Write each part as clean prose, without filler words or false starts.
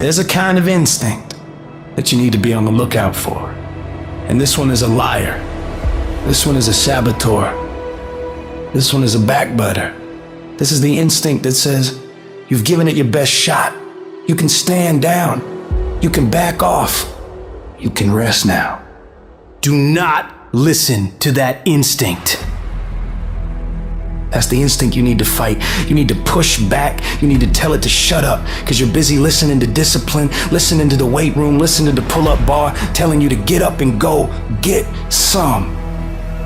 There's a kind of instinct that you need to be on the lookout for. And this one is a liar. This one is a saboteur. This one is a backbiter. This is the instinct that says, you've given it your best shot. You can stand down. You can back off. You can rest now. Do not listen to that instinct. That's the instinct you need to fight. You need to push back. You need to tell it to shut up because you're busy listening to discipline, listening to the weight room, listening to the pull-up bar, telling you to get up and go get some.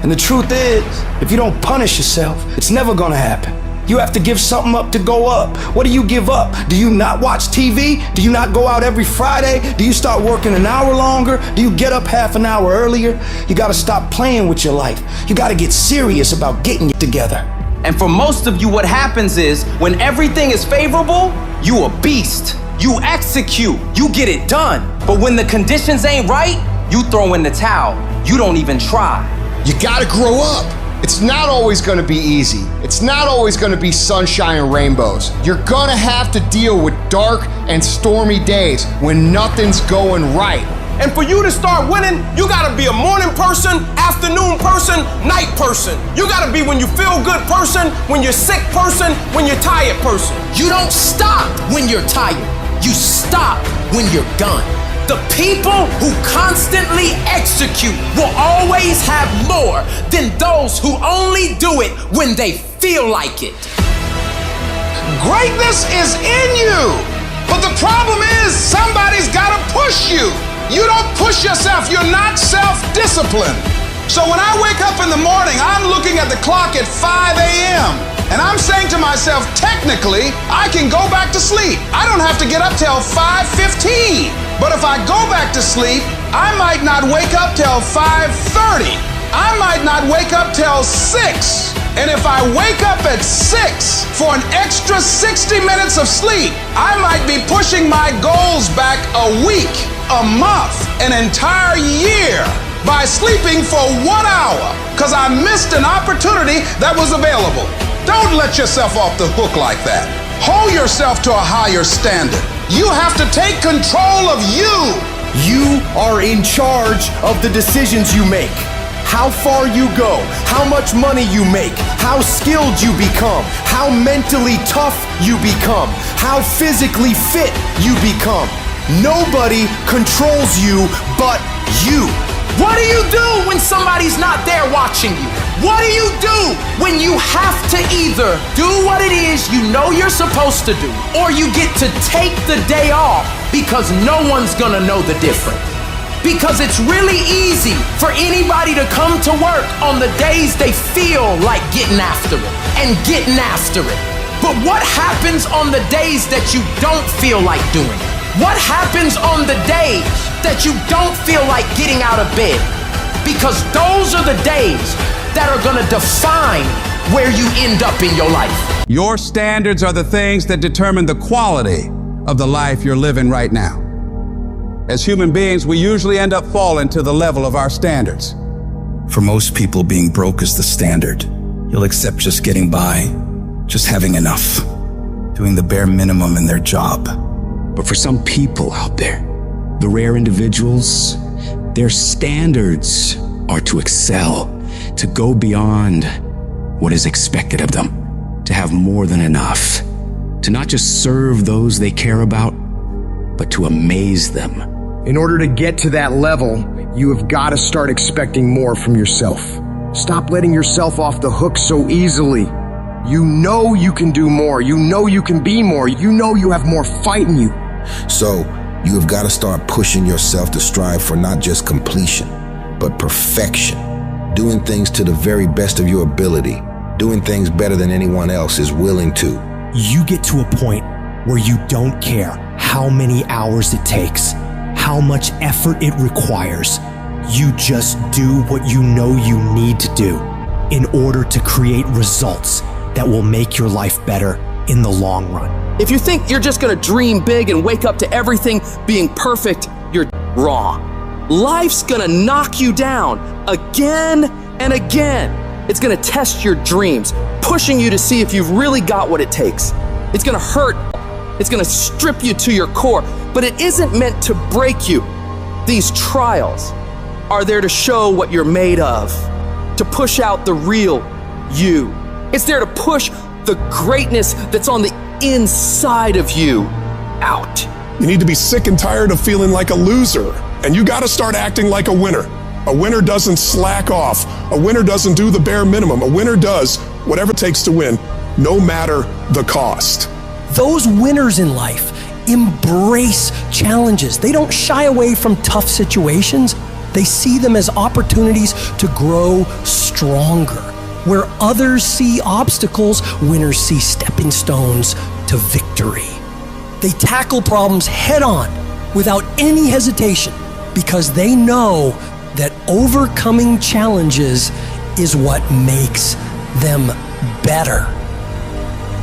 And the truth is, if you don't punish yourself, it's never gonna happen. You have to give something up to go up. What do you give up? Do you not watch TV? Do you not go out every Friday? Do you start working an hour longer? Do you get up half an hour earlier? You gotta stop playing with your life. You gotta get serious about getting it together. And for most of you, what happens is when everything is favorable, you a beast. You execute, you get it done. But when the conditions ain't right, you throw in the towel. You don't even try. You gotta grow up. It's not always gonna be easy. It's not always gonna be sunshine and rainbows. You're gonna have to deal with dark and stormy days when nothing's going right. And for you to start winning, you gotta be a morning person, afternoon person, night person. You gotta be when you feel good person, when you're sick person, when you're tired person. You don't stop when you're tired. You stop when you're done. The people who constantly execute will always have more than those who only do it when they feel like it. Greatness is in you, but the problem is somebody's gotta push you. You don't push yourself, you're not self-disciplined. So when I wake up in the morning, I'm looking at the clock at 5 a.m. and I'm saying to myself, technically, I can go back to sleep. I don't have to get up till 5:15. But if I go back to sleep, I might not wake up till 5:30. I might not wake up till 6. And if I wake up at 6 for an extra 60 minutes of sleep, I might be pushing my goals back a week, a month, an entire year by sleeping for 1 hour because I missed an opportunity that was available. Don't let yourself off the hook like that. Hold yourself to a higher standard. You have to take control of you. You are in charge of the decisions you make. How far you go, how much money you make, how skilled you become, how mentally tough you become, how physically fit you become. Nobody controls you but you. What do you do when somebody's not there watching you? What do you do when you have to either do what it is you know you're supposed to do, or you get to take the day off because no one's gonna know the difference? Because it's really easy for anybody to come to work on the days they feel like getting after it and getting after it. But what happens on the days that you don't feel like doing it? What happens on the days that you don't feel like getting out of bed? Because those are the days that are gonna define where you end up in your life. Your standards are the things that determine the quality of the life you're living right now. As human beings, we usually end up falling to the level of our standards. For most people, being broke is the standard. You'll accept just getting by, just having enough, doing the bare minimum in their job. But for some people out there, the rare individuals, their standards are to excel, to go beyond what is expected of them, to have more than enough, to not just serve those they care about, but to amaze them. In order to get to that level, you have got to start expecting more from yourself. Stop letting yourself off the hook so easily. You know you can do more. You know you can be more. You know you have more fight in you. So, you have got to start pushing yourself to strive for not just completion, but perfection. Doing things to the very best of your ability. Doing things better than anyone else is willing to. You get to a point where you don't care how many hours it takes, how much effort it requires. You just do what you know you need to do in order to create results that will make your life better in the long run. If you think you're just gonna dream big and wake up to everything being perfect, you're wrong. Life's gonna knock you down again and again. It's gonna test your dreams, pushing you to see if you've really got what it takes. It's gonna hurt It's gonna strip you to your core, but it isn't meant to break you. These trials are there to show what you're made of, to push out the real you. It's there to push the greatness that's on the inside of you out. You need to be sick and tired of feeling like a loser, and you gotta start acting like a winner. A winner doesn't slack off. A winner doesn't do the bare minimum. A winner does whatever it takes to win, no matter the cost. Those winners in life embrace challenges. They don't shy away from tough situations. They see them as opportunities to grow stronger. Where others see obstacles, winners see stepping stones to victory. They tackle problems head on without any hesitation because they know that overcoming challenges is what makes them better.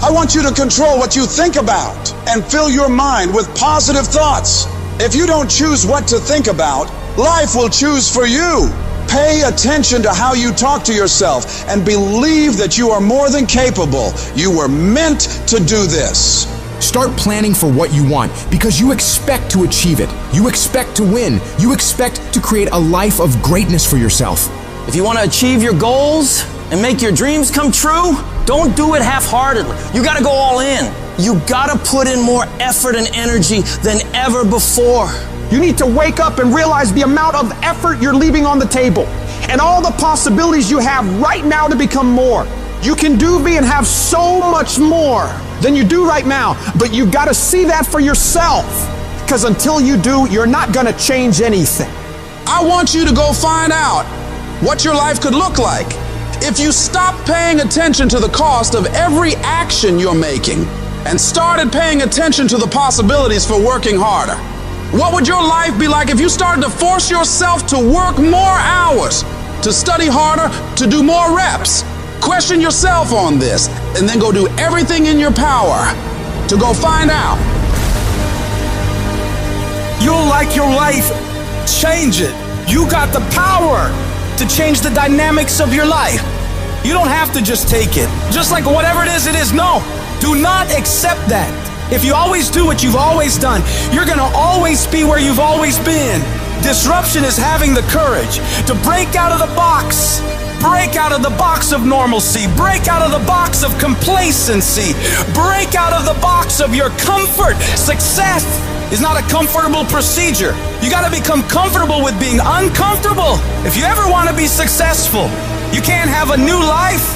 I want you to control what you think about and fill your mind with positive thoughts. If you don't choose what to think about, life will choose for you. Pay attention to how you talk to yourself and believe that you are more than capable. You were meant to do this. Start planning for what you want because you expect to achieve it. You expect to win. You expect to create a life of greatness for yourself. If you want to achieve your goals and make your dreams come true, don't do it half-heartedly. You got to go all in. You got to put in more effort and energy than ever before. You need to wake up and realize the amount of effort you're leaving on the table and all the possibilities you have right now to become more. You can do, be, and have so much more than you do right now, but you got to see that for yourself, because until you do, you're not going to change anything. I want you to go find out what your life could look like if you stop paying attention to the cost of every action you're making and started paying attention to the possibilities for working harder. What would your life be like if you started to force yourself to work more hours, to study harder, to do more reps? Question yourself on this, and then go do everything in your power to go find out. You'll like your life, change it. You got the power to change the dynamics of your life. You don't have to just take it. Just like whatever it is, no. Do not accept that. If you always do what you've always done, you're gonna always be where you've always been. Disruption is having the courage to break out of the box. Break out of the box of normalcy. Break out of the box of complacency. Break out of the box of your comfort. Success is not a comfortable procedure. You gotta become comfortable with being uncomfortable. If you ever wanna be successful, you can't have a new life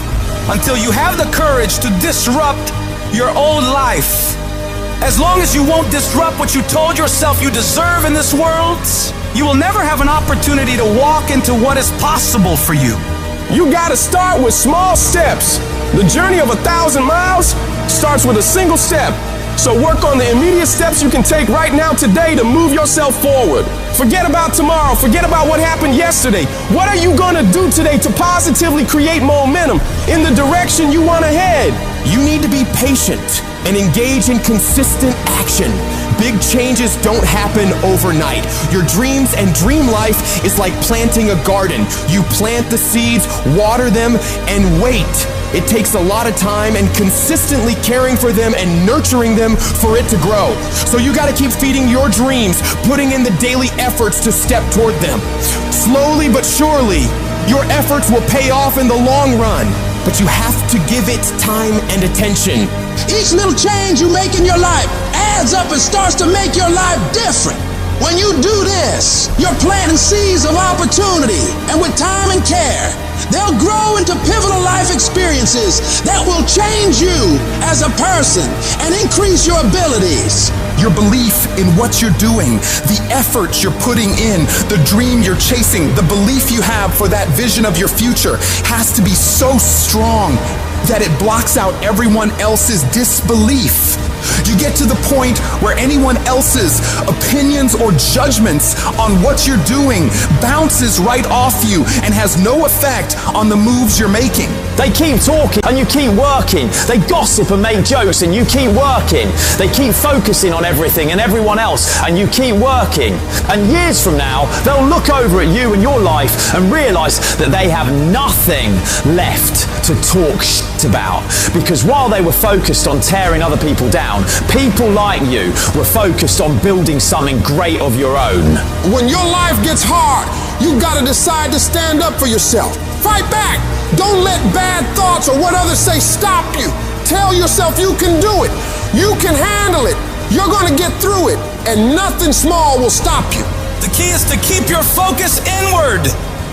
until you have the courage to disrupt your old life. As long as you won't disrupt what you told yourself you deserve in this world, you will never have an opportunity to walk into what is possible for you. You gotta start with small steps. The journey of 1,000 miles starts with a single step. So work on the immediate steps you can take right now today to move yourself forward. Forget about tomorrow. Forget about what happened yesterday. What are you gonna do today to positively create momentum in the direction you want to head? You need to be patient and engage in consistent action. Big changes don't happen overnight. Your dreams and dream life is like planting a garden. You plant the seeds, water them, and wait. It takes a lot of time and consistently caring for them and nurturing them for it to grow. So you gotta keep feeding your dreams, putting in the daily efforts to step toward them. Slowly but surely, your efforts will pay off in the long run. But you have to give it time and attention. Each little change you make in your life adds up and starts to make your life different. When you do this, you're planting seeds of opportunity, and with time and care, they'll grow into pivotal life experiences that will change you as a person and increase your abilities. Your belief in what you're doing, the effort you're putting in, the dream you're chasing, the belief you have for that vision of your future has to be so strong that it blocks out everyone else's disbelief. You get to the point where anyone else's opinions or judgments on what you're doing bounces right off you and has no effect on the moves you're making. They keep talking and you keep working. They gossip and make jokes and you keep working. They keep focusing on everything and everyone else and you keep working. And years from now, they'll look over at you and your life and realize that they have nothing left to talk about, because while they were focused on tearing other people down, people like you were focused on building something great of your own. When your life gets hard, you gotta decide to stand up for yourself. Fight back. Don't let bad thoughts or what others say stop you. Tell yourself you can do it. You can handle it. You're gonna get through it, and nothing small will stop you. The key is to keep your focus inward.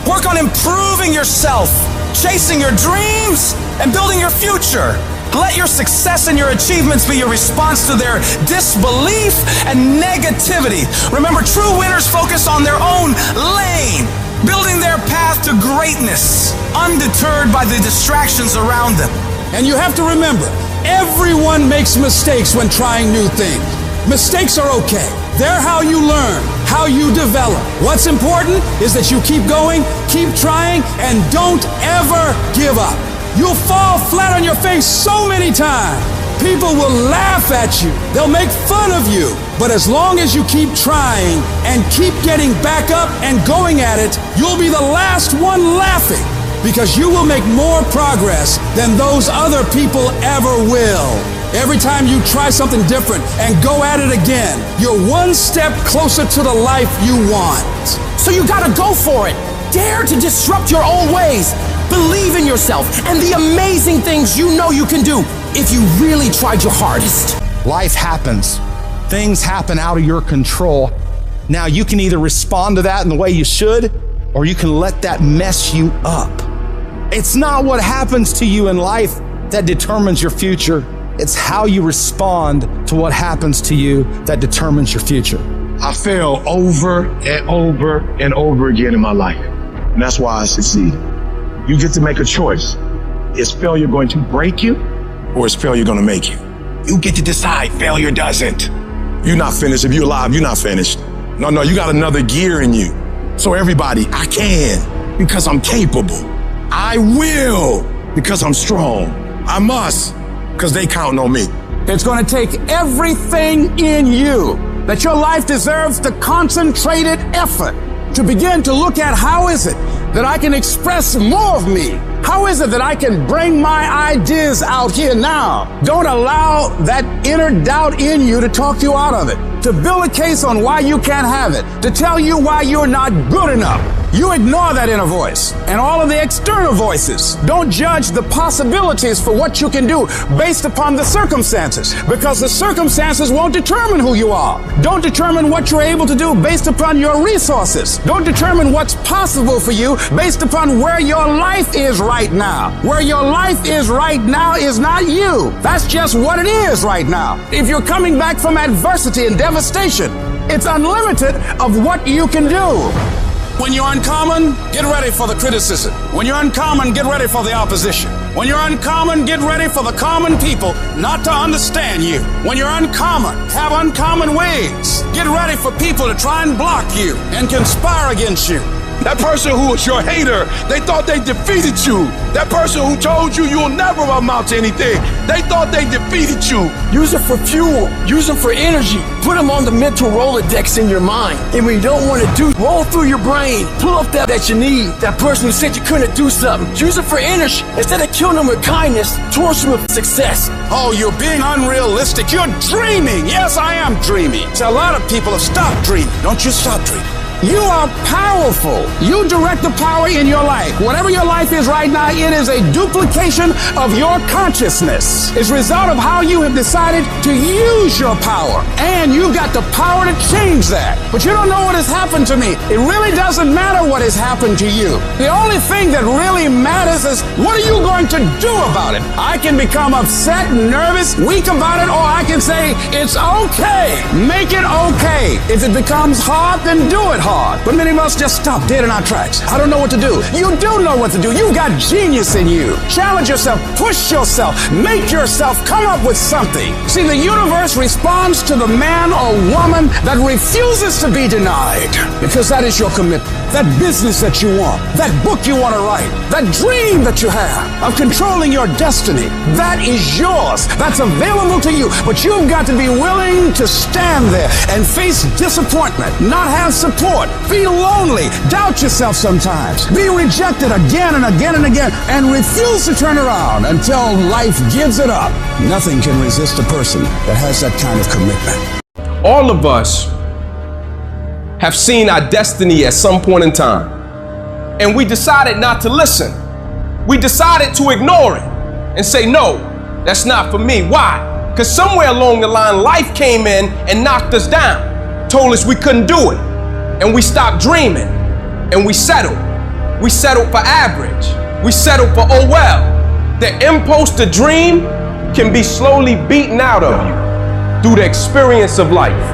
Work on improving yourself, chasing your dreams, and building your future. Let your success and your achievements be your response to their disbelief and negativity. Remember, true winners focus on their own lane, building their path to greatness, undeterred by the distractions around them. And you have to remember, everyone makes mistakes when trying new things. Mistakes are okay. They're how you learn, how you develop. What's important is that you keep going, keep trying, and don't ever give up. You'll fall flat on your face so many times. People will laugh at you. They'll make fun of you. But as long as you keep trying and keep getting back up and going at it, you'll be the last one laughing, because you will make more progress than those other people ever will. Every time you try something different and go at it again, you're one step closer to the life you want. So you gotta go for it. Dare to disrupt your old ways. Believe in yourself and the amazing things you know you can do if you really tried your hardest. Life happens. Things happen out of your control. Now you can either respond to that in the way you should, or you can let that mess you up. It's not what happens to you in life that determines your future. It's how you respond to what happens to you that determines your future. I fail over and over and over again in my life. And that's why I succeed. You get to make a choice. Is failure going to break you, or is failure going to make you? You get to decide. Failure doesn't. You're not finished. If you're alive, you're not finished. No, you got another gear in you. So everybody, I can because I'm capable. I will because I'm strong. I must because they count on me. It's going to take everything in you that your life deserves the concentrated effort to begin to look at how is it that I can express more of me? How is it that I can bring my ideas out here now? Don't allow that inner doubt in you to talk you out of it, to build a case on why you can't have it, to tell you why you're not good enough. You ignore that inner voice and all of the external voices. Don't judge the possibilities for what you can do based upon the circumstances, because the circumstances won't determine who you are. Don't determine what you're able to do based upon your resources. Don't determine what's possible for you based upon where your life is right now. Where your life is right now is not you. That's just what it is right now. If you're coming back from adversity and devastation, it's unlimited of what you can do. When you're uncommon, get ready for the criticism. When you're uncommon, get ready for the opposition. When you're uncommon, get ready for the common people not to understand you. When you're uncommon, have uncommon ways. Get ready for people to try and block you and conspire against you. That person who was your hater, they thought they defeated you. That person who told you you'll never amount to anything, they thought they defeated you. Use it for fuel. Use them for energy. Put them on the mental Rolodex in your mind. And when you don't want to do, roll through your brain. Pull up that you need. That person who said you couldn't do something. Use it for energy. Instead of killing them with kindness, torch them with success. Oh, you're being unrealistic. You're dreaming. Yes, I am dreaming. So a lot of people have stopped dreaming. Don't you stop dreaming. You are powerful. You direct the power in your life. Whatever your life is right now, it is a duplication of your consciousness. It's a result of how you have decided to use your power. And you've got the power to change that. But you don't know what has happened to me. It really doesn't matter what has happened to you. The only thing that really matters is what are you going to do about it? I can become upset, nervous, weak about it, or I can say, it's okay. Make it okay. If it becomes hard, then do it hard. But many of us just stop dead in our tracks. I don't know what to do. You do know what to do. You've got genius in you. Challenge yourself, push yourself, make yourself come up with something. See, the universe responds to the man or woman that refuses to be denied, because that is your commitment. That business that you want, that book you want to write, that dream that you have of controlling your destiny, that is yours. That's available to you. But you've got to be willing to stand there and face disappointment, not have support, bored, feel lonely, doubt yourself sometimes, be rejected again and again and again, and refuse to turn around until life gives it up. Nothing can resist a person that has that kind of commitment. All of us have seen our destiny at some point in time, and we decided not to listen. We decided to ignore it and say, no, that's not for me. Why? Because somewhere along the line, life came in and knocked us down, told us we couldn't do it, and we stopped dreaming, and we settled. We settled for average. We settled for, oh well. The impulse to dream can be slowly beaten out of you through the experience of life.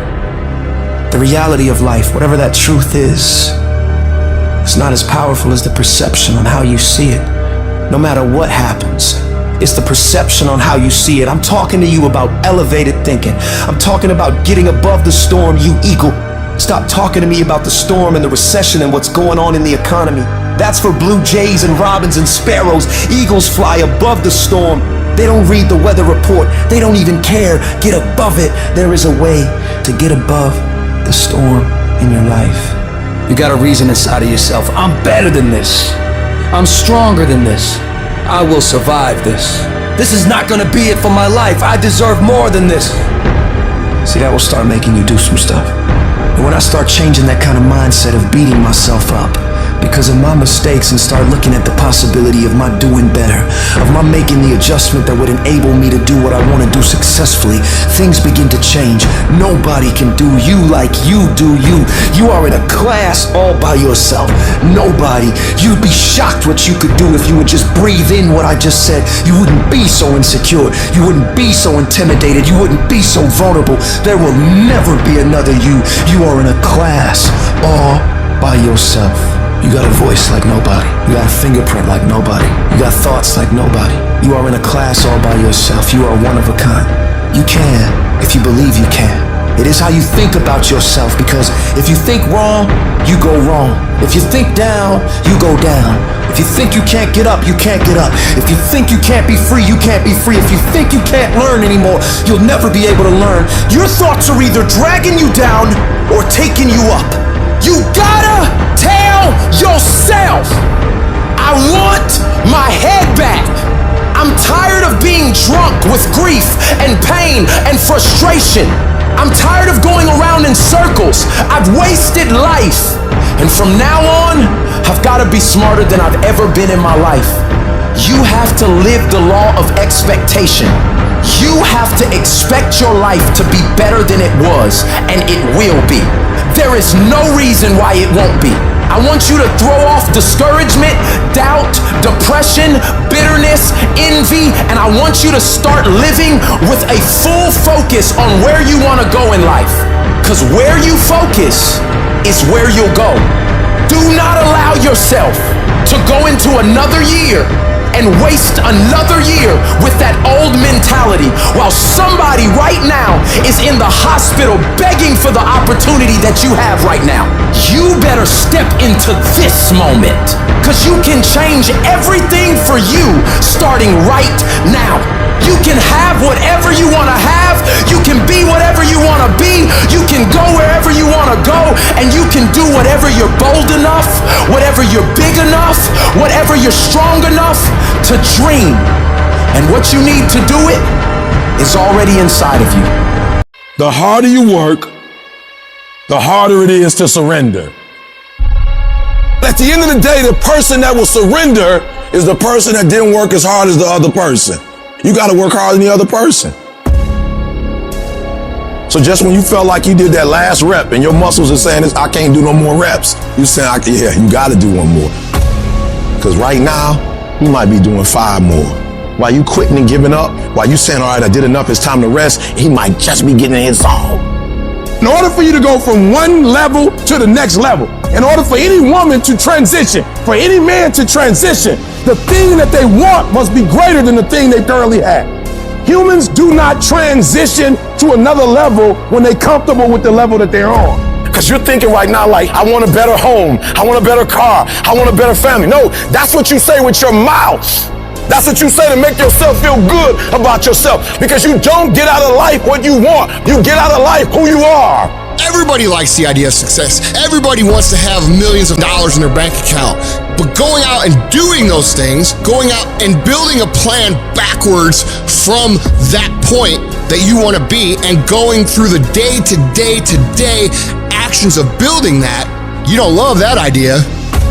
The reality of life, whatever that truth is, it's not as powerful as the perception on how you see it. No matter what happens, it's the perception on how you see it. I'm talking to you about elevated thinking. I'm talking about getting above the storm, you eagle. Stop talking to me about the storm and the recession and what's going on in the economy. That's for blue jays and robins and sparrows. Eagles fly above the storm. They don't read the weather report. They don't even care. Get above it. There is a way to get above the storm in your life. You got a reason inside of yourself. I'm better than this. I'm stronger than this. I will survive this. This is not gonna be it for my life. I deserve more than this. See, that will start making you do some stuff. And when I start changing that kind of mindset of beating myself up because of my mistakes and start looking at the possibility of my doing better, of my making the adjustment that would enable me to do what I want to do successfully, things begin to change. Nobody can do you like you do you. You are in a class all by yourself. Nobody. You'd be shocked what you could do if you would just breathe in what I just said. You wouldn't be so insecure. You wouldn't be so intimidated. You wouldn't be so vulnerable. There will never be another you. You are in a class all by yourself. You got a voice like nobody. You got a fingerprint like nobody. You got thoughts like nobody. You are in a class all by yourself. You are one of a kind. You can if you believe you can. It is how you think about yourself, because if you think wrong, you go wrong. If you think down, you go down. If you think you can't get up, you can't get up. If you think you can't be free, you can't be free. If you think you can't learn anymore, you'll never be able to learn. Your thoughts are either dragging you down or taking you up. You gotta tell yourself, I want my head back. I'm tired of being drunk with grief and pain and frustration. I'm tired of going around in circles. I've wasted life. And from now on, I've got to be smarter than I've ever been in my life. You have to live the law of expectation. You have to expect your life to be better than it was, and it will be. There is no reason why it won't be. I want you to throw off discouragement, doubt, depression, bitterness, envy, and I want you to start living with a full focus on where you want to go in life. Because where you focus is where you'll go. Do not allow yourself to go into another year and waste another year with that old mentality while somebody right now is in the hospital begging for the opportunity that you have right now. You better step into this moment, because you can change everything for you starting right now. You can have whatever you want to have. You can be whatever you want to be. You can go wherever you want to go. And you can do whatever you're bold enough, whatever you're big enough, whatever you're strong enough to dream. And what you need to do it is already inside of you. The harder you work, the harder it is to surrender. At the end of the day, the person that will surrender is the person that didn't work as hard as the other person. You got to work harder than the other person. So just when you felt like you did that last rep and your muscles are saying, I can't do no more reps, you say, yeah, you got to do one more. Because right now, you might be doing 5 more. While you quitting and giving up, while you saying, all right, I did enough, it's time to rest, he might just be getting in his zone. In order for you to go from one level to the next level, in order for any woman to transition, for any man to transition, the thing that they want must be greater than the thing they currently have. Humans do not transition to another level when they're comfortable with the level that they're on. Because you're thinking right now, like, I want a better home, I want a better car, I want a better family. No, that's what you say with your mouth. That's what you say to make yourself feel good about yourself. Because you don't get out of life what you want. You get out of life who you are. Everybody likes the idea of success. Everybody wants to have millions of dollars in their bank account. But going out and doing those things, going out and building a plan backwards from that point that you want to be and going through the day-to-day actions of building that, you don't love that idea.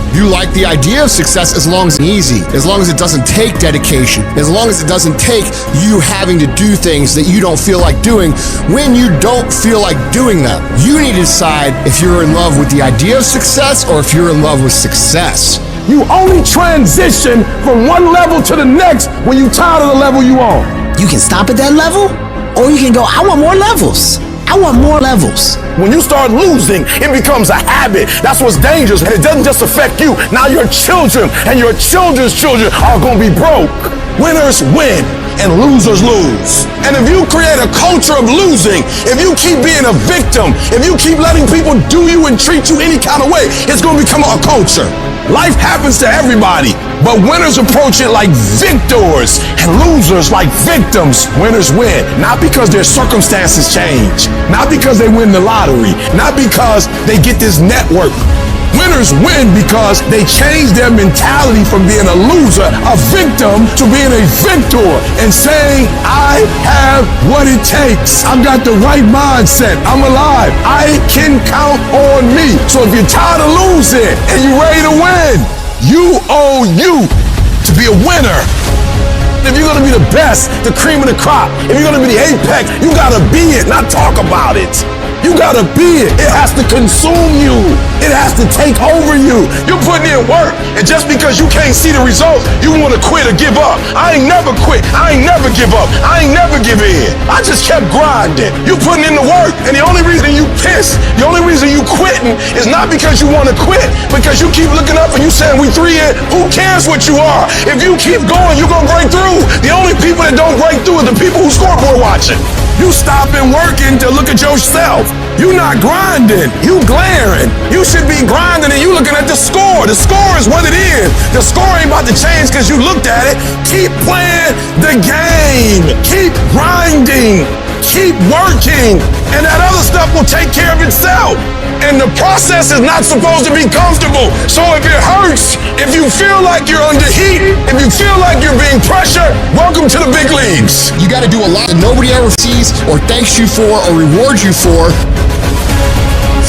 You like the idea of success as long as it's easy, as long as it doesn't take dedication, as long as it doesn't take you having to do things that you don't feel like doing when you don't feel like doing them. You need to decide if you're in love with the idea of success or if you're in love with success. You only transition from one level to the next when you're tired of the level you on. You can stop at that level, or you can go, I want more levels. I want more levels. When you start losing, it becomes a habit. That's what's dangerous. And it doesn't just affect you. Now your children and your children's children are going to be broke. Winners win and losers lose. And if you create a culture of losing, if you keep being a victim, if you keep letting people do you and treat you any kind of way, it's going to become a culture. Life happens to everybody, but winners approach it like victors and losers like victims. Winners win, not because their circumstances change, not because they win the lottery, not because they get this network. Winners win because they change their mentality from being a loser, a victim, to being a victor and saying, I have what it takes. I've got the right mindset. I'm alive. I can count on me. So if you're tired of losing and you're ready to win, you owe you to be a winner. If you're going to be the best, the cream of the crop, if you're going to be the apex, you got to be it, not talk about it. You gotta be it. It has to consume you. It has to take over you. You're putting in work, and just because you can't see the results, you want to quit or give up. I ain't never quit. I ain't never give up. I ain't never give in. I just kept grinding. You putting in the work, and the only reason you pissed, the only reason you quitting is not because you want to quit, because you keep looking up and you saying we 3 in. Who cares what you are? If you keep going, you're gonna break through. The only people that don't break through are the people who scoreboard watching. You stopping working to look at yourself. You not grinding. You glaring. You should be grinding and you looking at the score. The score is what it is. The score ain't about to change because you looked at it. Keep playing the game. Keep grinding. Keep working. And that other stuff will take care of itself. And the process is not supposed to be comfortable. So if it hurts, if you feel like you're under heat, if you feel like you're being pressured, welcome to the big leagues. You got to do a lot that nobody ever sees or thanks you for or rewards you for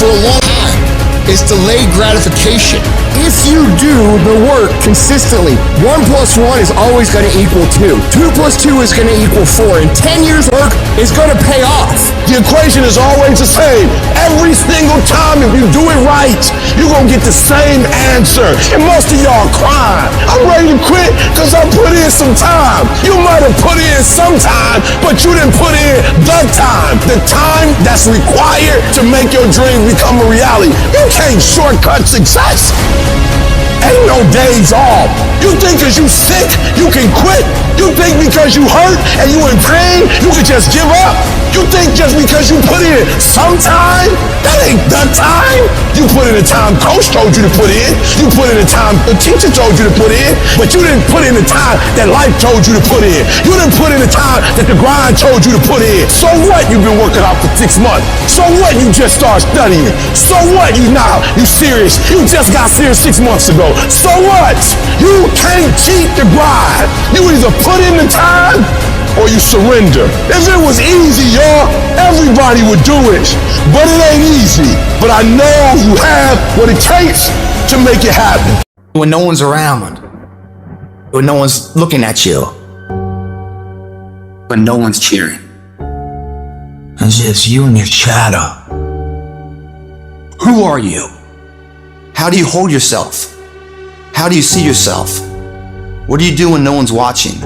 a long time. It's delayed gratification. If you do the work consistently, 1 + 1 is always going to equal 2. 2 + 2 is going to equal 4. And 10 years work is going to pay off. The equation is always the same. Every single time, if you do it right, you're going to get the same answer. And most of y'all crying. I'm ready to quit because I put in some time. You might have put in some time, but you didn't put in the time that's required to make your dream become a reality. You can't shortcut success. Ain't no days off. You think because you sick, you can quit. You think because you hurt and you in pain, you can just give up. You think just because you put in some time, that ain't the time. You put in the time coach told you to put in. You put in the time the teacher told you to put in. But you didn't put in the time that life told you to put in. You didn't put in the time that the grind told you to put in. So what? You've been working out for 6 months. So what? You just started studying. So what? You serious. You just got serious 6 months ago. So what? You can't cheat the grind. You either put in the time or you surrender. If it was easy, y'all, everybody would do it. But it ain't easy. But I know you have what it takes to make it happen. When no one's around, when no one's looking at you, when no one's cheering, it's just you and your shadow. Who are you? How do you hold yourself? How do you see yourself? What do you do when no one's watching?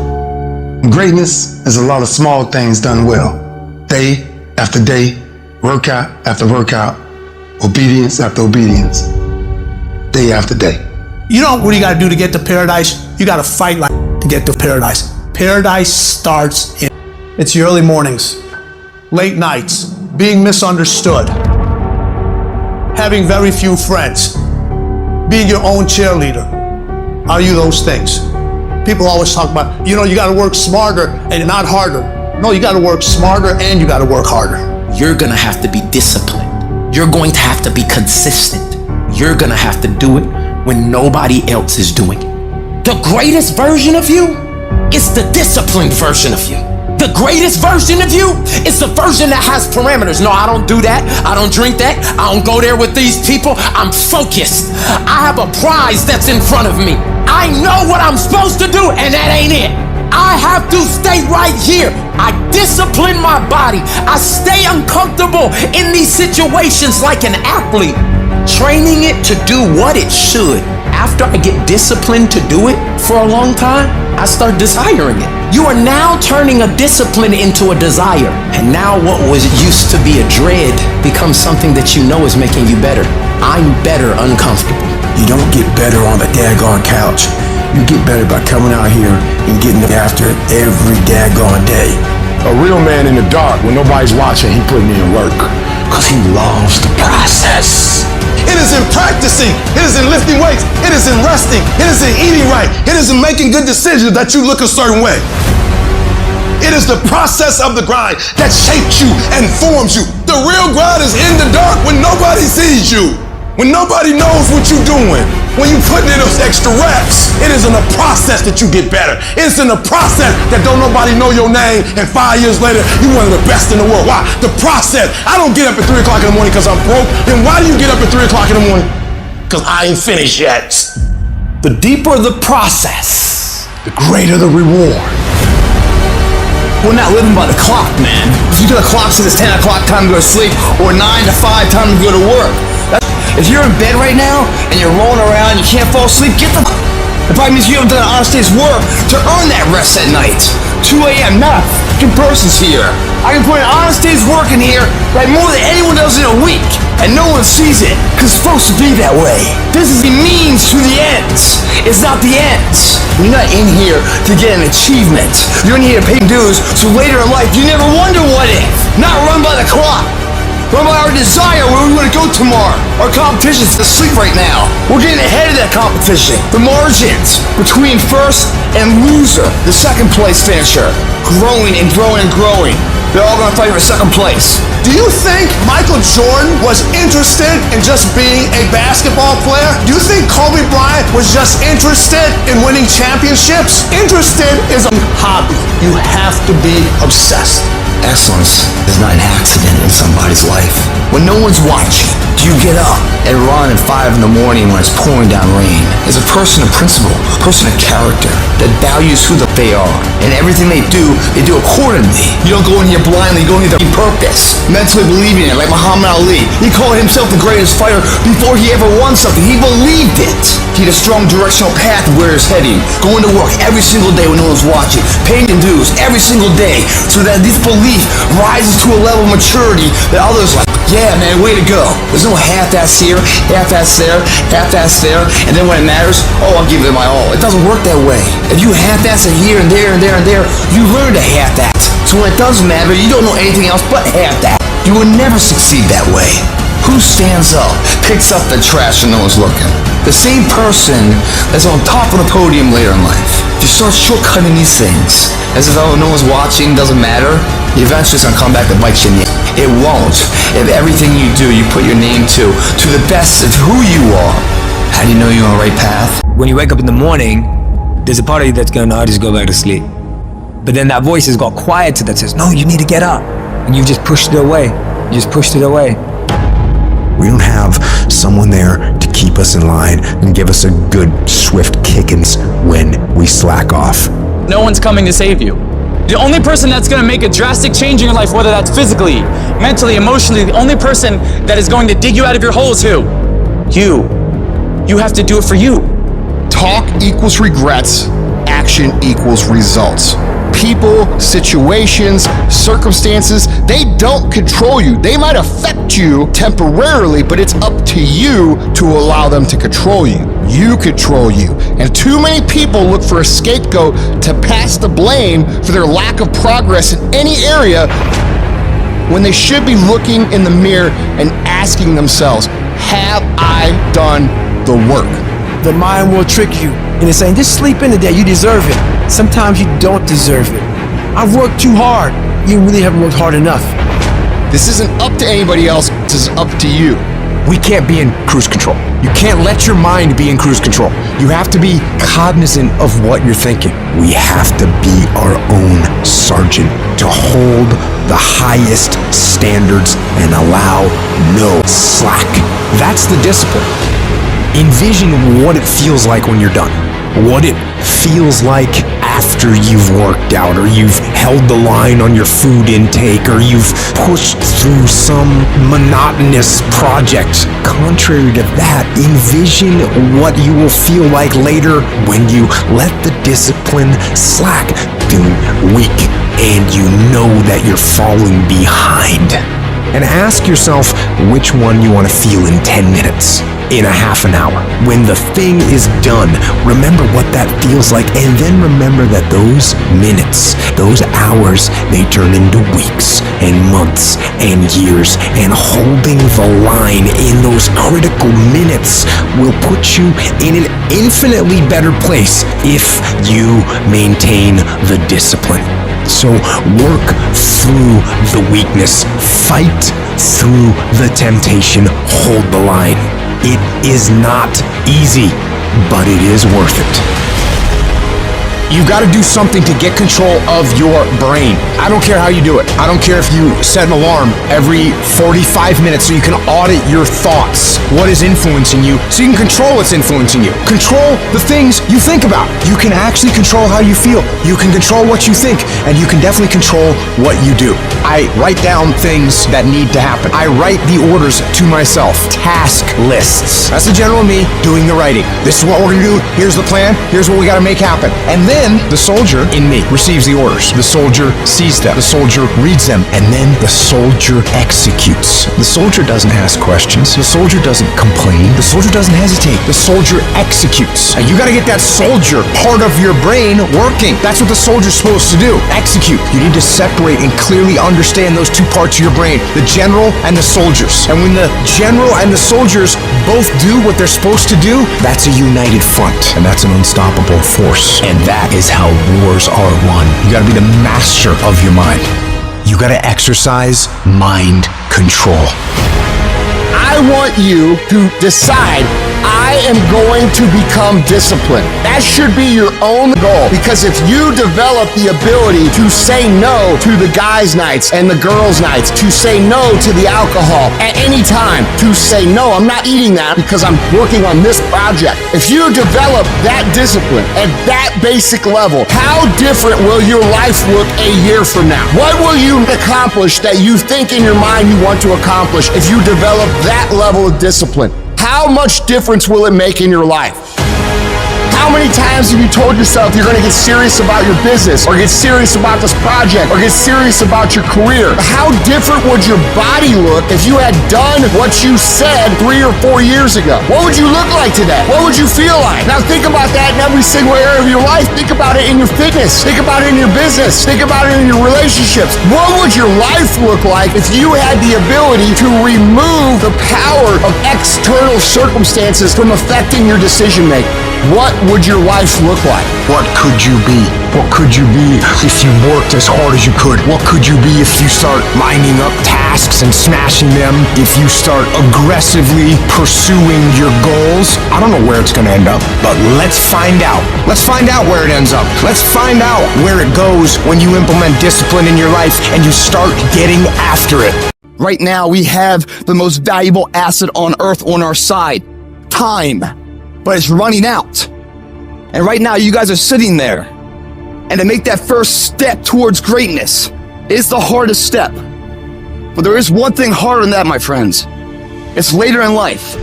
Greatness is a lot of small things done well. Day after day, workout after workout, obedience after obedience, day after day. You know what you gotta do to get to paradise? You gotta fight like to get to paradise. Paradise starts in. It's your early mornings, late nights, being misunderstood, having very few friends, being your own cheerleader. Are you those things? People always talk about, you gotta work smarter and not harder. No, you gotta work smarter and you gotta work harder. You're gonna have to be disciplined. You're going to have to be consistent. You're gonna have to do it when nobody else is doing it. The greatest version of you is the disciplined version of you. The greatest version of you is the version that has parameters. No, I don't do that. I don't drink that. I don't go there with these people. I'm focused. I have a prize that's in front of me. I know what I'm supposed to do, and that ain't it. I have to stay right here. I discipline my body. I stay uncomfortable in these situations like an athlete, training it to do what it should. After I get disciplined to do it for a long time, I start desiring it. You are now turning a discipline into a desire. And now what was used to be a dread becomes something that you know is making you better. I'm better uncomfortable. You don't get better on the daggone couch. You get better by coming out here and getting after it every daggone day. A real man in the dark, when nobody's watching, he putting in work. Because he loves the process. It is in practicing. It is in lifting weights. It is in resting. It is in eating right. It is in making good decisions that you look a certain way. It is the process of the grind that shapes you and forms you. The real grind is in the dark when nobody sees you, when nobody knows what you're doing. When you put in those extra reps, it is in the process that you get better. It's in the process that don't nobody know your name, and 5 years later, you're one of the best in the world. Why? The process. I don't get up at 3 o'clock in the morning because I'm broke. Then why do you get up at 3 o'clock in the morning? Because I ain't finished yet. The deeper the process, the greater the reward. We're not living by the clock, man. If you do the clock says it's 10 o'clock, time to go to sleep, or 9 to 5, time to go to work. If you're in bed right now and you're rolling around and you can't fall asleep, get the It probably means you haven't done an honest day's work to earn that rest at night. 2 a.m. Not fucking person's here. I can put an honest day's work in here like more than anyone does in a week, and no one sees it because it's supposed to be that way. This is the means to the ends. It's not the ends. You're not in here to get an achievement. You're in here to pay dues so later in life you never wonder what if. Not run by the clock. Run by our desire where we want to go tomorrow. Our competition's asleep right now. We're getting ahead of that competition. The margins between first and loser, the second place finisher, growing and growing and growing. They're all gonna fight for second place. Do you think Michael Jordan was interested in just being a basketball player? Do you think Kobe Bryant was just interested in winning championships? Interested is a hobby. You have to be obsessed. Excellence is not an accident in somebody's life. When no one's watching, do you get up and run at 5 in the morning when it's pouring down rain? As a person of principle, a person of character that values who they are, and everything they do accordingly. You don't go in here blindly, you go in here with purpose, mentally believing it, like Muhammad Ali. He called himself the greatest fighter before he ever won something. He believed it. He had a strong directional path of where he's heading, going to work every single day when no one's watching, paying dues every single day, so that this belief rises to a level of maturity that others like, yeah, man, way to go. There's no half-ass here, half-ass there, half-ass there, and then when it matters, oh, I'll give it my all. It doesn't work that way. If you half-ass it here and there and there and there, you learn to half-ass. So when it does matter, you don't know anything else but half-ass. You will never succeed that way. Who stands up, picks up the trash when no one's looking? The same person that's on top of the podium later in life. If you start shortcutting these things, as if no one's watching, doesn't matter, eventually it's gonna come back to bite you in the ass. It won't. If everything you do, you put your name to the best of who you are. How do you know you're on the right path? When you wake up in the morning, there's a part of you that's gonna know how to just go back to sleep. But then that voice has got quiet to that says, no, you need to get up. And you just pushed it away. You just pushed it away. We don't have someone there to keep us in line and give us a good, swift kickings when we slack off. No one's coming to save you. The only person that's going to make a drastic change in your life, whether that's physically, mentally, emotionally, the only person that is going to dig you out of your hole is who? You. You have to do it for you. Talk equals regrets. Action equals results. People, situations, circumstances, they don't control you. They might affect you temporarily, but it's up to you to allow them to control you. You control you. And too many people look for a scapegoat to pass the blame for their lack of progress in any area when they should be looking in the mirror and asking themselves, have I done the work? The mind will trick you into saying, just sleep in today, you deserve it. Sometimes you don't deserve it. I've worked too hard. You really haven't worked hard enough. This isn't up to anybody else, this is up to you. We can't be in cruise control. You can't let your mind be in cruise control. You have to be cognizant of what you're thinking. We have to be our own sergeant, to hold the highest standards and allow no slack. That's the discipline. Envision what it feels like when you're done. What it feels like after you've worked out, or you've held the line on your food intake, or you've pushed through some monotonous project. Contrary to that, envision what you will feel like later when you let the discipline slack, feeling weak, and you know that you're falling behind. And ask yourself which one you want to feel in 10 minutes, in a half an hour. When the thing is done, remember what that feels like, and then remember that those minutes, those hours, they turn into weeks and months and years, and holding the line in those critical minutes will put you in an infinitely better place if you maintain the discipline. So work through the weakness, fight through the temptation, hold the line. It is not easy, but it is worth it. You've got to do something to get control of your brain. I don't care how you do it. I don't care if you set an alarm every 45 minutes so you can audit your thoughts. What is influencing you so you can control what's influencing you. Control the things you think about. You can actually control how you feel. You can control what you think, and you can definitely control what you do. I write down things that need to happen. I write the orders to myself. Task lists. That's the general me doing the writing. This is what we're gonna do. Here's the plan. Here's what we gotta make happen. And then the soldier in me receives the orders. The soldier sees them. The soldier reads them. And then the soldier executes. The soldier doesn't ask questions. The soldier doesn't complain. The soldier doesn't hesitate. The soldier executes. And you gotta get that soldier part of your brain working. That's what the soldier's supposed to do. Execute. You need to separate and clearly understand those two parts of your brain, the general and the soldiers. And when the general and the soldiers both do what they're supposed to do, that's a united front. And that's an unstoppable force. And that is how wars are won. You gotta be the master of your mind. You gotta exercise mind control. I want you to decide, I am going to become disciplined. That should be your own goal, because if you develop the ability to say no to the guys' nights and the girls' nights, to say no to the alcohol at any time, to say no, I'm not eating that because I'm working on this project. If you develop that discipline at that basic level, how different will your life look a year from now? What will you accomplish that you think in your mind you want to accomplish if you develop that level of discipline? How much difference will it make in your life? How many times have you told yourself you're going to get serious about your business, or get serious about this project, or get serious about your career? How different would your body look if you had done what you said 3 or 4 years ago? What would you look like today? What would you feel like? Now think about that in every single area of your life. Think about it in your fitness. Think about it in your business. Think about it in your relationships. What would your life look like if you had the ability to remove the power of external circumstances from affecting your decision making? What would your life look like? What could you be? What could you be if you worked as hard as you could? What could you be if you start lining up tasks and smashing them? If you start aggressively pursuing your goals? I don't know where it's going to end up, but let's find out. Let's find out where it ends up. Let's find out where it goes when you implement discipline in your life and you start getting after it. Right now, we have the most valuable asset on earth on our side, time. But it's running out. And right now, you guys are sitting there. And to make that first step towards greatness is the hardest step. But there is one thing harder than that, my friends. It's later in life.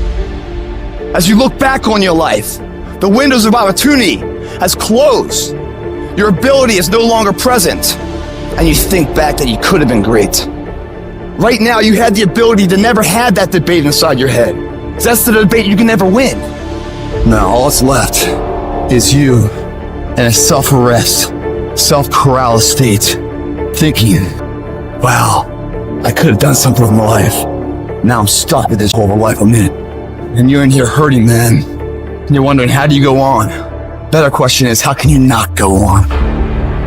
As you look back on your life, the windows of opportunity has closed. Your ability is no longer present. And you think back that you could have been great. Right now, you had the ability to never have that debate inside your head. That's the debate you can never win. Now, all that's left is you in a self-arrest, self-corral state, thinking, wow, I could have done something with my life. Now I'm stuck with this whole life I'm in. And you're in here hurting, man. And you're wondering, how do you go on? Better question is, how can you not go on?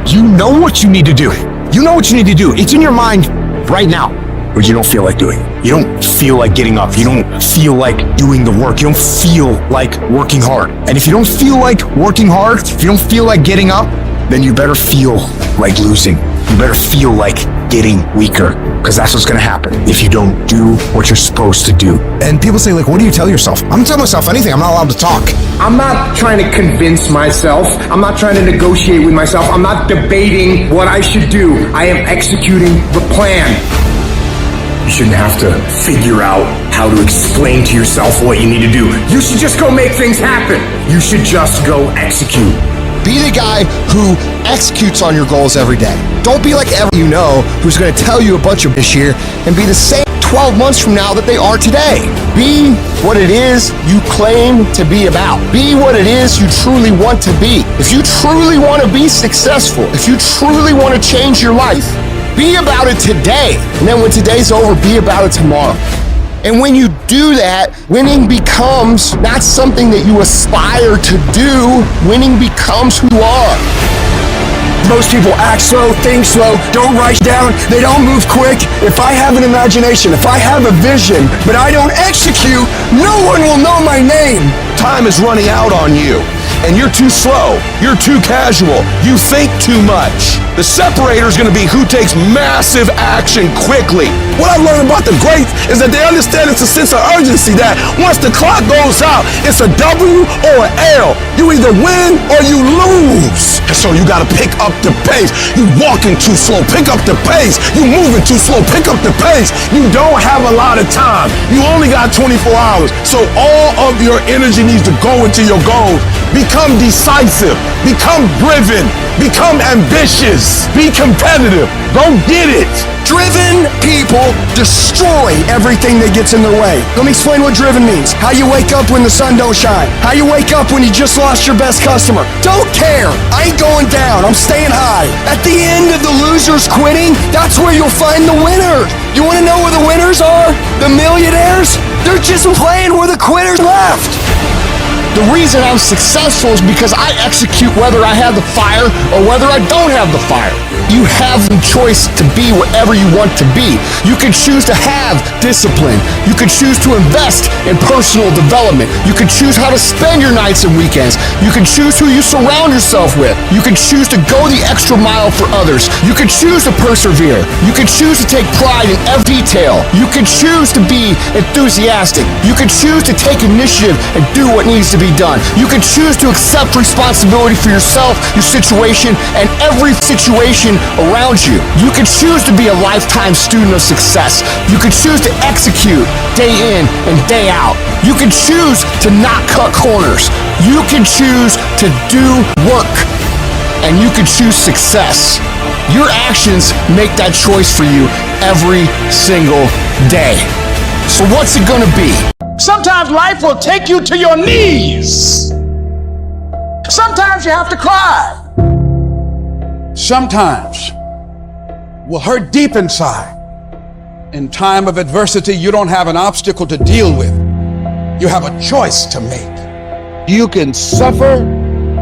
You know what you need to do. You know what you need to do. It's in your mind right now. or you don't feel like doing it. You don't feel like getting up. You don't feel like doing the work. You don't feel like working hard. And if you don't feel like working hard, if you don't feel like getting up, then you better feel like losing. You better feel like getting weaker, because that's what's going to happen if you don't do what you're supposed to do. And people say, like, what do you tell yourself? I'm not telling myself anything. I'm not allowed to talk. I'm not trying to convince myself. I'm not trying to negotiate with myself. I'm not debating what I should do. I am executing the plan. You shouldn't have to figure out how to explain to yourself what you need to do. You should just go make things happen. You should just go execute. Be the guy who executes on your goals every day. Don't be like everyone you know who's going to tell you a bunch of this year and be the same 12 months from now that they are today. Be what it is you claim to be about. Be what it is you truly want to be. If you truly want to be successful, if you truly want to change your life, be about it today. And then when today's over, be about it tomorrow. And when you do that, winning becomes not something that you aspire to do. Winning becomes who you are. Most people act slow, think slow, don't write down, they don't move quick. If I have an imagination, if I have a vision, but I don't execute, no one will know my name. Time is running out on you, and you're too slow, you're too casual, you think too much. The separator is going to be who takes massive action quickly. What I've learned about the greats is that they understand it's a sense of urgency that once the clock goes out, it's a W or an L. You either win or you lose. And so you got to pick up the pace. You walking too slow, pick up the pace. You moving too slow, pick up the pace. You don't have a lot of time. You only got 24 hours. So all of your energy needs to go into your goals. Become decisive, become driven, become ambitious, be competitive. Go get it. Driven people destroy everything that gets in their way. Let me explain what driven means. How you wake up when the sun don't shine. How you wake up when you just lost your best customer. Don't care. I ain't going down. I'm staying high. At the end of the losers quitting, that's where you'll find the winners. You want to know where the winners are? The millionaires? They're just playing where the quitters left. The reason I'm successful is because I execute whether I have the fire or whether I don't have the fire. You have the choice to be whatever you want to be. You can choose to have discipline. You can choose to invest in personal development. You can choose how to spend your nights and weekends. You can choose who you surround yourself with. You can choose to go the extra mile for others. You can choose to persevere. You can choose to take pride in every detail. You can choose to be enthusiastic. You can choose to take initiative and do what needs to be done. You can choose to accept responsibility for yourself, your situation, and every situation around you. You can choose to be a lifetime student of success. You can choose to execute day in and day out. You can choose to not cut corners. You can choose to do work. And you can choose success. Your actions make that choice for you every single day. So what's it gonna be? Sometimes life will take you to your knees. Sometimes you have to cry. Sometimes will hurt deep inside. In time of adversity, you don't have an obstacle to deal with. You have a choice to make. You can suffer,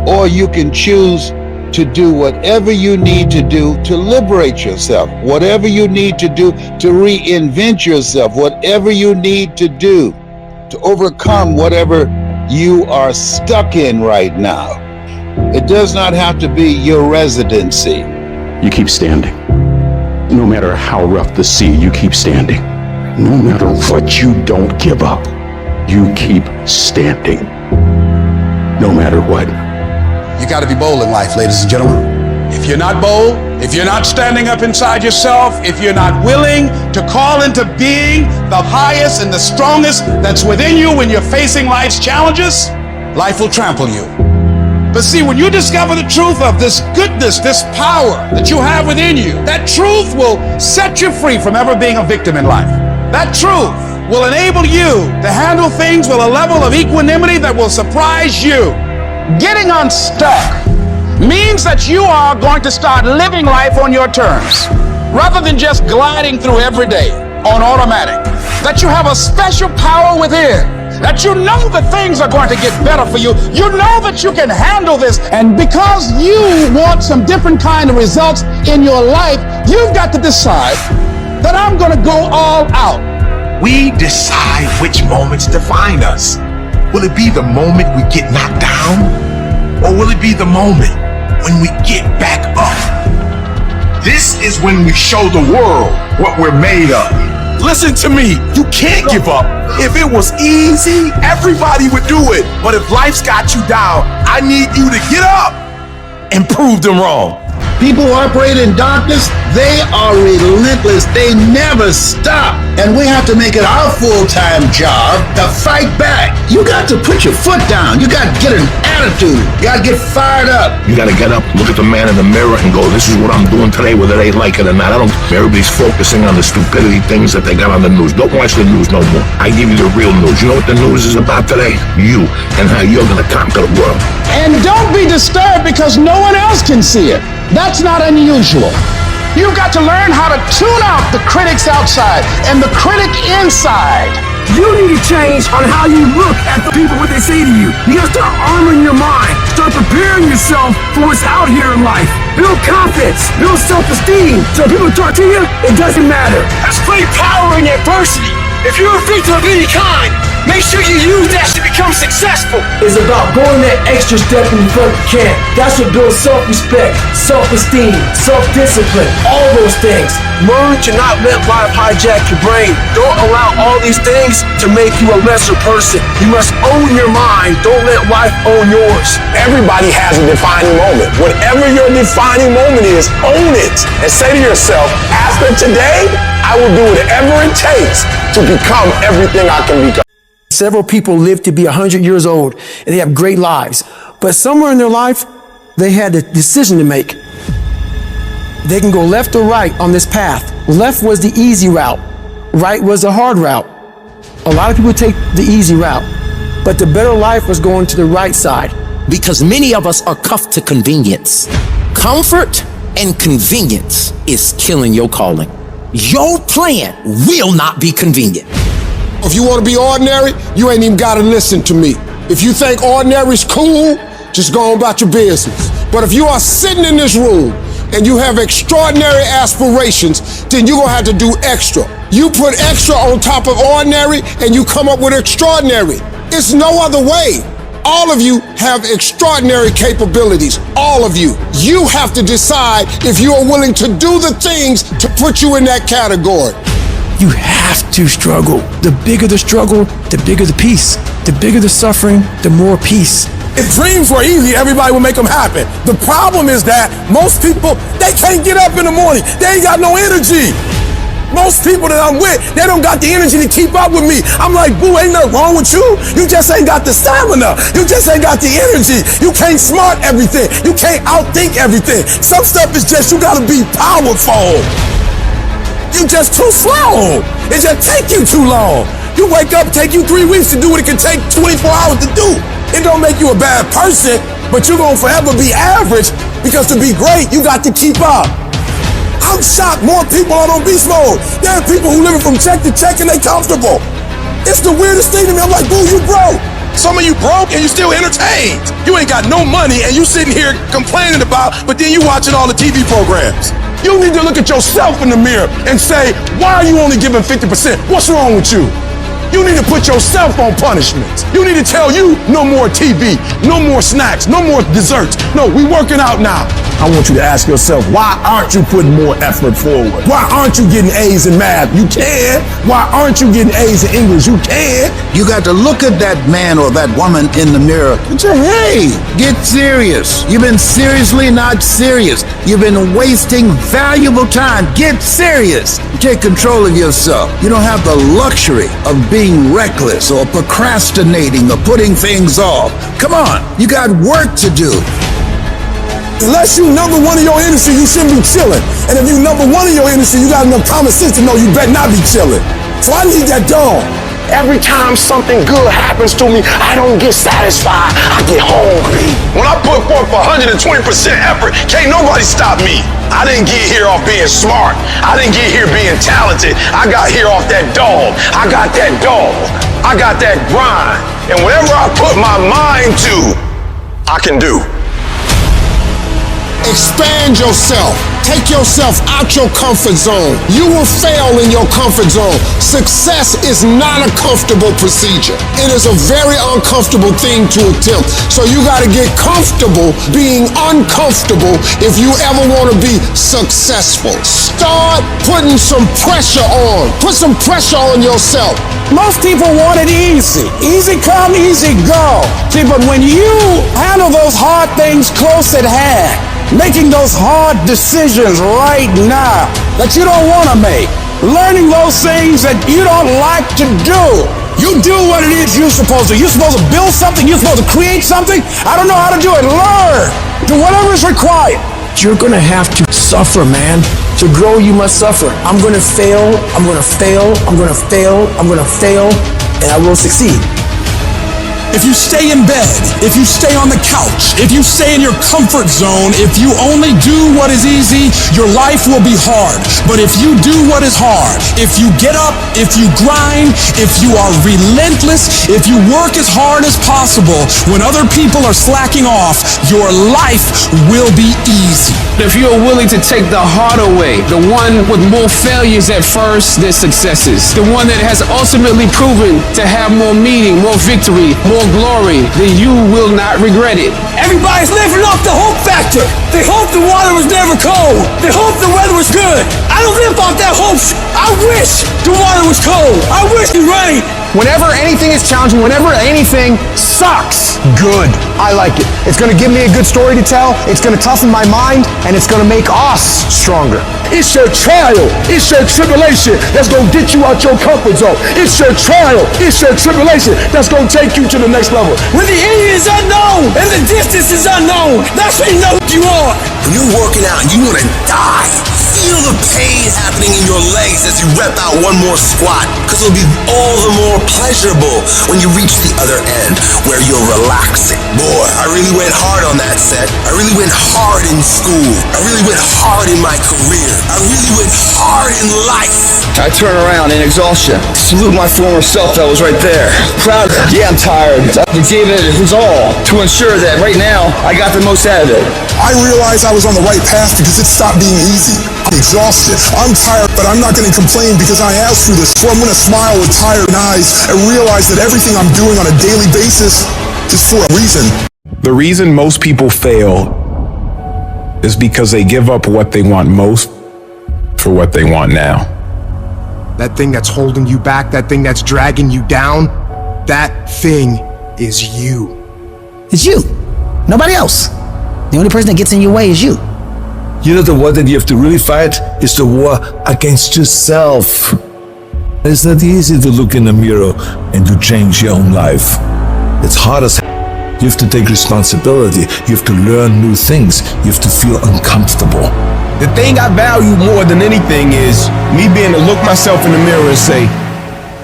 or you can choose to do whatever you need to do to liberate yourself, whatever you need to do to reinvent yourself, whatever you need to do to overcome whatever you are stuck in right now. It does not have to be your residency. You keep standing. No matter how rough the sea, you keep standing. No matter what, you don't give up. You keep standing. No matter what. You got to be bold in life, ladies and gentlemen. If you're not bold, if you're not standing up inside yourself, if you're not willing to call into being the highest and the strongest that's within you when you're facing life's challenges, life will trample you. But see, when you discover the truth of this goodness, this power that you have within you, that truth will set you free from ever being a victim in life. That truth will enable you to handle things with a level of equanimity that will surprise you. Getting unstuck means that you are going to start living life on your terms, rather than just gliding through every day on automatic. That you have a special power within, that you know that things are going to get better for you. You know that you can handle this. And because you want some different kind of results in your life, you've got to decide that I'm gonna go all out. We decide which moments define us. Will it be the moment we get knocked down? Or will it be the moment when we get back up? This is when we show the world what we're made of. Listen to me, you can't give up. If it was easy, everybody would do it. But if life's got you down, I need you to get up and prove them wrong. People who operate in darkness, they are relentless. They never stop. And we have to make it our full-time job to fight back. You got to put your foot down. You got to get an attitude. You got to get fired up. You got to get up, look at the man in the mirror and go, this is what I'm doing today, whether they like it or not. Everybody's focusing on the stupidity things that they got on the news. Don't watch the news no more. I give you the real news. You know what the news is about today? You and how you're going to conquer the world. And don't be disturbed because no one else can see it. That's not unusual. You've got to learn how to tune out the critics outside and the critic inside. You need to change on how you look at the people, what they say to you. You gotta start armoring your mind. Start preparing yourself for what's out here in life. Build confidence, build self-esteem. So people talk to you, it doesn't matter. That's great power in adversity. If you're a victim of any kind, make sure you use that to become successful. It's about going that extra step in front of the camp. That's what builds self-respect, self-esteem, self-discipline, all those things. Learn to not let life hijack your brain. Don't allow all these things to make you a lesser person. You must own your mind. Don't let life own yours. Everybody has a defining moment. Whatever your defining moment is, own it. And say to yourself, after today, I will do whatever it takes to become everything I can become. Several people live to be 100 years old and they have great lives. But somewhere in their life, they had a decision to make. They can go left or right on this path. Left was the easy route. Right was the hard route. A lot of people take the easy route, but the better life was going to the right side. Because many of us are cuffed to convenience. Comfort and convenience is killing your calling. Your plan will not be convenient. If you want to be ordinary, you ain't even got to listen to me. If you think ordinary's cool, just go on about your business. But if you are sitting in this room and you have extraordinary aspirations, then you're going to have to do extra. You put extra on top of ordinary and you come up with extraordinary. It's no other way. All of you have extraordinary capabilities. All of you. You have to decide if you are willing to do the things to put you in that category. You have to struggle. The bigger the struggle, the bigger the peace. The bigger the suffering, the more peace. If dreams were easy, everybody would make them happen. The problem is that most people, they can't get up in the morning. They ain't got no energy. Most people that I'm with, they don't got the energy to keep up with me. I'm like, boo, ain't nothing wrong with you. You just ain't got the stamina. You just ain't got the energy. You can't smart everything. You can't outthink everything. Some stuff is just, you gotta be powerful. You just too slow. It just take you too long. You wake up, take you 3 weeks to do what it can take 24 hours to do. It don't make you a bad person, but you're gonna forever be average because to be great, you got to keep up. I'm shocked more people are on beast mode. There are people who living from check to check and they comfortable. It's the weirdest thing to me. I'm like, boo, you broke. Some of you broke and you still entertained. You ain't got no money and you sitting here complaining about, but then you watching all the TV programs. You need to look at yourself in the mirror and say, why are you only giving 50%? What's wrong with you? You need to put yourself on punishment. You need to tell you no more TV, no more snacks, no more desserts. No, we working out now. I want you to ask yourself, why aren't you putting more effort forward? Why aren't you getting A's in math? You can. Why aren't you getting A's in English? You can. You got to look at that man or that woman in the mirror and say, hey, get serious. You've been seriously not serious. You've been wasting valuable time. Get serious. Take control of yourself. You don't have the luxury of being reckless or procrastinating or putting things off. Come on, you got work to do. Unless you number one in your industry, you shouldn't be chilling. And if you number one in your industry, you got enough common sense to know you better not be chilling. So I need that dog. Every time something good happens to me, I don't get satisfied. I get hungry. When I put forth 120% effort, can't nobody stop me. I didn't get here off being smart. I didn't get here being talented. I got here off that dog. I got that dog. I got that grind. And whatever I put my mind to, I can do. Expand yourself. Take yourself out your comfort zone. You will fail in your comfort zone. Success is not a comfortable procedure. It is a very uncomfortable thing to attempt. So you got to get comfortable being uncomfortable if you ever want to be successful. Start putting some pressure on. Put some pressure on yourself. Most people want it easy. Easy come, easy go. See, but when you handle those hard things close at hand, making those hard decisions right now that you don't want to make, learning those things that you don't like to do. You do what it is you're supposed to. You're supposed to build something. You're supposed to create something. I don't know how to do it. Learn. Do whatever is required. You're gonna have to suffer, man. To grow, you must suffer. I'm gonna fail. I'm gonna fail. I'm gonna fail. I'm gonna fail. And I will succeed. If you stay in bed, if you stay on the couch, if you stay in your comfort zone, if you only do what is easy, your life will be hard. But if you do what is hard, if you get up, if you grind, if you are relentless, if you work as hard as possible, when other people are slacking off, your life will be easy. If you're willing to take the harder way, the one with more failures at first than successes, the one that has ultimately proven to have more meaning, more victory, more glory, then you will not regret it. Everybody's living off the hope factor. They hope the water was never cold. They hope the weather was good. I don't live off that hope. I wish the water was cold. I wish it rained. Whenever anything is challenging, whenever anything sucks, good. I like it. It's gonna give me a good story to tell, it's gonna toughen my mind, and it's gonna make us stronger. It's your trial, it's your tribulation that's gonna get you out your comfort zone. It's your trial, it's your tribulation that's gonna take you to the next level. When the enemy is unknown and the distance is unknown, that's when you know who you are. When you're working out and you wanna die, feel the pain happening in your legs as you rep out one more squat, because it'll be all the more pleasurable when you reach the other end where you're relaxing. Boy, I really went hard on that set. I really went hard in school. I really went hard in my career. I really went hard in life. I turn around in exhaustion, salute my former self that was right there. Proud of it. Yeah, I'm tired. I gave it his all to ensure that right now I got the most out of it. I realized I was on the right path because it stopped being easy. I'm exhausted. I'm tired, but I'm not going to complain because I asked for this. So I'm going to smile with tired eyes and realize that everything I'm doing on a daily basis is for a reason. The reason most people fail is because they give up what they want most for what they want now. That thing that's holding you back, that thing that's dragging you down, that thing is you. It's you. Nobody else. The only person that gets in your way is you. You know, the war that you have to really fight is the war against yourself. It's not easy to look in the mirror and to change your own life. It's hard as hell. You have to take responsibility. You have to learn new things. You have to feel uncomfortable. The thing I value more than anything is me being able to look myself in the mirror and say,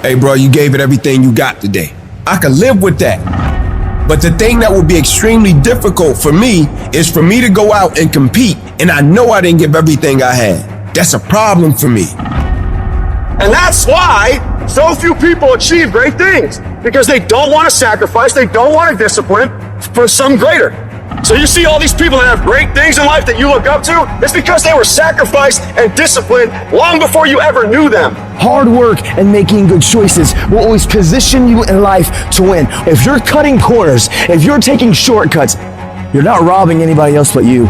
hey bro, you gave it everything you got today. I can live with that. But the thing that would be extremely difficult for me is for me to go out and compete and I know I didn't give everything I had. That's a problem for me. And that's why so few people achieve great things, because they don't want to sacrifice, they don't want to discipline for some greater. So you see all these people that have great things in life that you look up to, it's because they were sacrificed and disciplined long before you ever knew them. Hard work and making good choices will always position you in life to win. If you're cutting corners, if you're taking shortcuts, you're not robbing anybody else but you.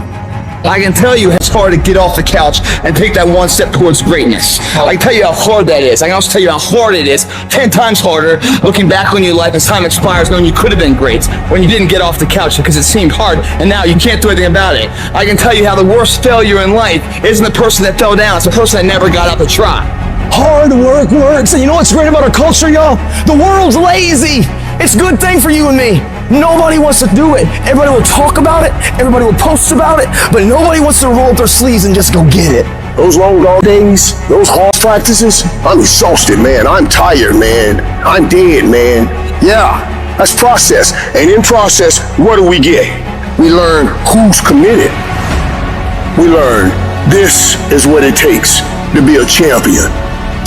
I can tell you it's hard to get off the couch and take that one step towards greatness. I can tell you how hard that is. I can also tell you how hard it is, 10 times harder, looking back on your life as time expires, knowing you could have been great when you didn't get off the couch because it seemed hard and now you can't do anything about it. I can tell you how the worst failure in life isn't the person that fell down, it's the person that never got up to try. Hard work works, and you know what's great about our culture, y'all? The world's lazy. It's a good thing for you and me. Nobody wants to do it. Everybody will talk about it, everybody will post about it, but nobody wants to roll up their sleeves and just go get it. Those long dog days, those hard practices, I'm exhausted, man. I'm tired, man. I'm dead, man. Yeah, that's process. And in process, what do we get? We learn who's committed. We learn this is what it takes to be a champion.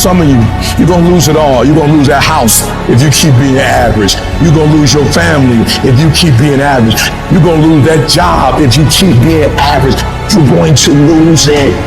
Some of you, you're gonna lose it all. You're gonna lose that house if you keep being average. You're gonna lose your family if you keep being average. You're gonna lose that job if you keep being average. You're going to lose it